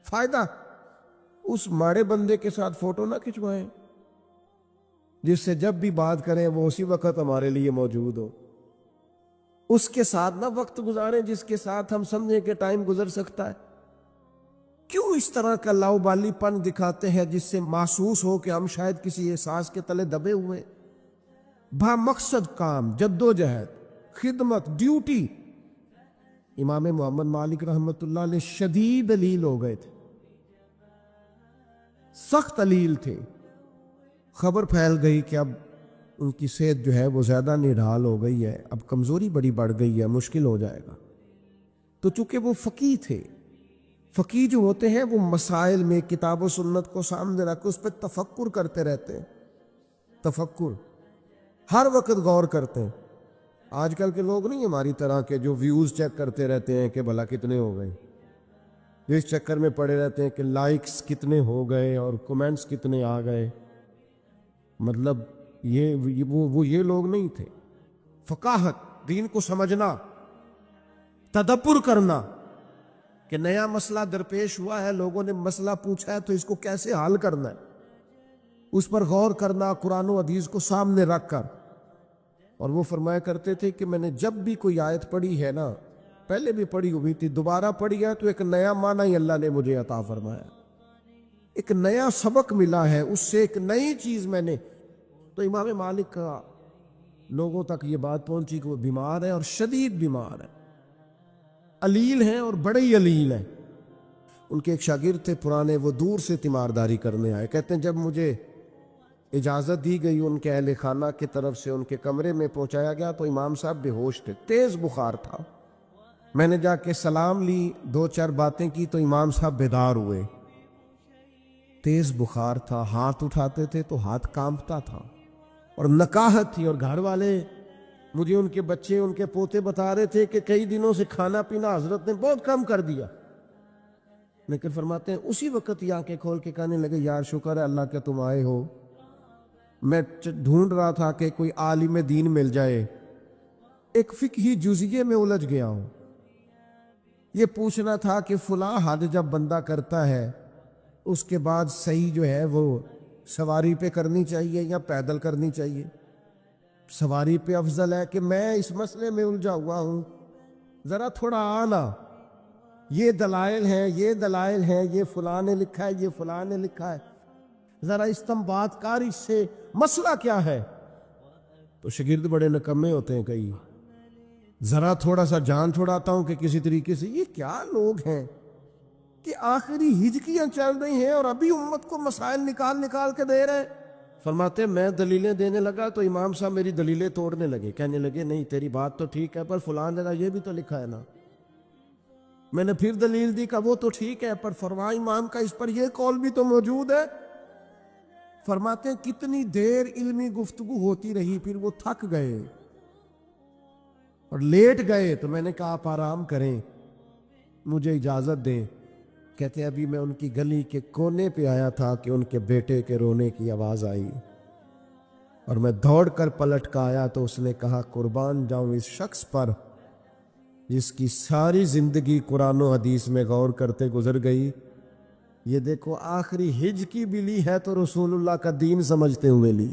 فائدہ؟ اس ماڑے بندے کے ساتھ فوٹو نہ کھچوائیں جس سے جب بھی بات کریں وہ اسی وقت ہمارے لیے موجود ہو، اس کے ساتھ نہ وقت گزاریں جس کے ساتھ ہم سمجھیں کہ ٹائم گزر سکتا ہے۔ کیوں اس طرح کا لاؤبالی پن دکھاتے ہیں جس سے محسوس ہو کہ ہم شاید کسی احساس کے تلے دبے ہوئے؟ با مقصد کام، جدوجہد، خدمت، ڈیوٹی۔ امام محمد مالک رحمۃ اللہ علیہ شدید علیل ہو گئے تھے، سخت علیل تھے۔ خبر پھیل گئی کہ اب ان کی صحت جو ہے وہ زیادہ نڈھال ہو گئی ہے، اب کمزوری بڑی بڑھ گئی ہے، مشکل ہو جائے گا۔ تو چونکہ وہ فقیہ تھے، فقیہ جو ہوتے ہیں وہ مسائل میں کتاب و سنت کو سامنے رکھ کے اس پہ تفکر کرتے رہتے ہیں، تفکر، ہر وقت غور کرتے ہیں۔ آج کل کے لوگ نہیں ہماری طرح کے جو ویوز چیک کرتے رہتے ہیں کہ بھلا کتنے ہو گئے، جو اس چکر میں پڑے رہتے ہیں کہ لائکس کتنے ہو گئے اور کمنٹس کتنے آ گئے۔ مطلب یہ لوگ نہیں تھے۔ فقاہت، دین کو سمجھنا، تدبر کرنا کہ نیا مسئلہ درپیش ہوا ہے، لوگوں نے مسئلہ پوچھا ہے تو اس کو کیسے حل کرنا ہے، اس پر غور کرنا قرآن و حدیث کو سامنے رکھ کر۔ اور وہ فرمایا کرتے تھے کہ میں نے جب بھی کوئی آیت پڑھی ہے نا پہلے بھی پڑھی ہوئی تھی، دوبارہ پڑھی ہے تو ایک نیا معنی ہی اللہ نے مجھے عطا فرمایا، ایک نیا سبق ملا ہے، اس سے ایک نئی چیز میں نے. تو امام مالک کا لوگوں تک یہ بات پہنچی کہ وہ بیمار ہے اور شدید بیمار ہے، علیل ہیں اور بڑے ہی علیل ہیں. ان کے ایک شاگرد تھے پرانے، وہ دور سے تیمارداری کرنے آئے. کہتے ہیں جب مجھے اجازت دی گئی ان کے اہل خانہ کی طرف سے، ان کے کمرے میں پہنچایا گیا تو امام صاحب بے ہوش تھے، تیز بخار تھا. میں نے جا کے سلام لی، 2-4 باتیں کی تو امام صاحب بیدار ہوئے. تیز بخار تھا، ہاتھ اٹھاتے تھے تو ہاتھ کانپتا تھا اور نکاہت تھی. اور گھر والے مجھے ان کے بچے، ان کے پوتے بتا رہے تھے کہ کئی دنوں سے کھانا پینا حضرت نے بہت کم کر دیا. لیکن فرماتے ہیں اسی وقت یہ آنکھیں کھول کے کہنے لگے یار شکر ہے اللہ کہ تم آئے ہو. میں ڈھونڈ رہا تھا کہ کوئی عالم دین مل جائے، ایک فقہی جزیے میں الجھ گیا ہوں. یہ پوچھنا تھا کہ فلاں حد جب بندہ کرتا ہے اس کے بعد صحیح جو ہے وہ سواری پہ کرنی چاہیے یا پیدل کرنی چاہیے؟ سواری پہ افضل ہے کہ میں اس مسئلے میں الجھا ہوا ہوں، ذرا تھوڑا آنا، یہ دلائل ہیں، یہ دلائل ہیں، یہ فلاں نے لکھا ہے، یہ فلاں نے لکھا ہے، ذرا استنباط کاری سے مسئلہ کیا ہے. تو شاگرد بڑے نکمے ہوتے ہیں کئی، ذرا تھوڑا سا جان چھڑاتا ہوں کہ کسی طریقے سے. یہ کیا لوگ ہیں کہ آخری ہجکیاں چل رہی ہیں اور ابھی امت کو مسائل نکال نکال کے دے رہے ہیں. فرماتے ہیں میں دلیلیں دینے لگا تو امام صاحب میری دلیلیں توڑنے لگے، کہنے لگے نہیں تیری بات تو ٹھیک ہے پر فلاں جگہ یہ بھی تو لکھا ہے نا. میں نے پھر دلیل دی کہ وہ تو ٹھیک ہے پر فرما امام کا اس پر یہ قول بھی تو موجود ہے. فرماتے ہیں کتنی دیر علمی گفتگو ہوتی رہی، پھر وہ تھک گئے اور لیٹ گئے. تو میں نے کہا آپ آرام کریں، مجھے اجازت دیں. کہتے ہیں ابھی میں ان کی گلی کے کونے پہ آیا تھا کہ ان کے بیٹے کے رونے کی آواز آئی اور میں دوڑ کر پلٹ کر آیا تو اس نے کہا قربان جاؤں اس شخص پر جس کی ساری زندگی قرآن و حدیث میں غور کرتے گزر گئی. یہ دیکھو آخری ہج کی بھی لی ہے تو رسول اللہ کا دین سمجھتے ہوئے لی.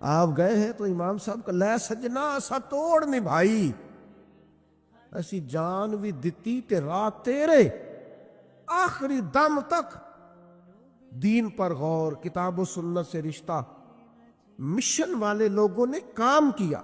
آپ گئے ہیں تو امام صاحب کا لے سجنا سا توڑ نبھائی، ایسی جان بھی دتی تے رات تیرے، آخری دم تک دین پر غور، کتاب و سنت سے رشتہ. مشن والے لوگوں نے کام کیا.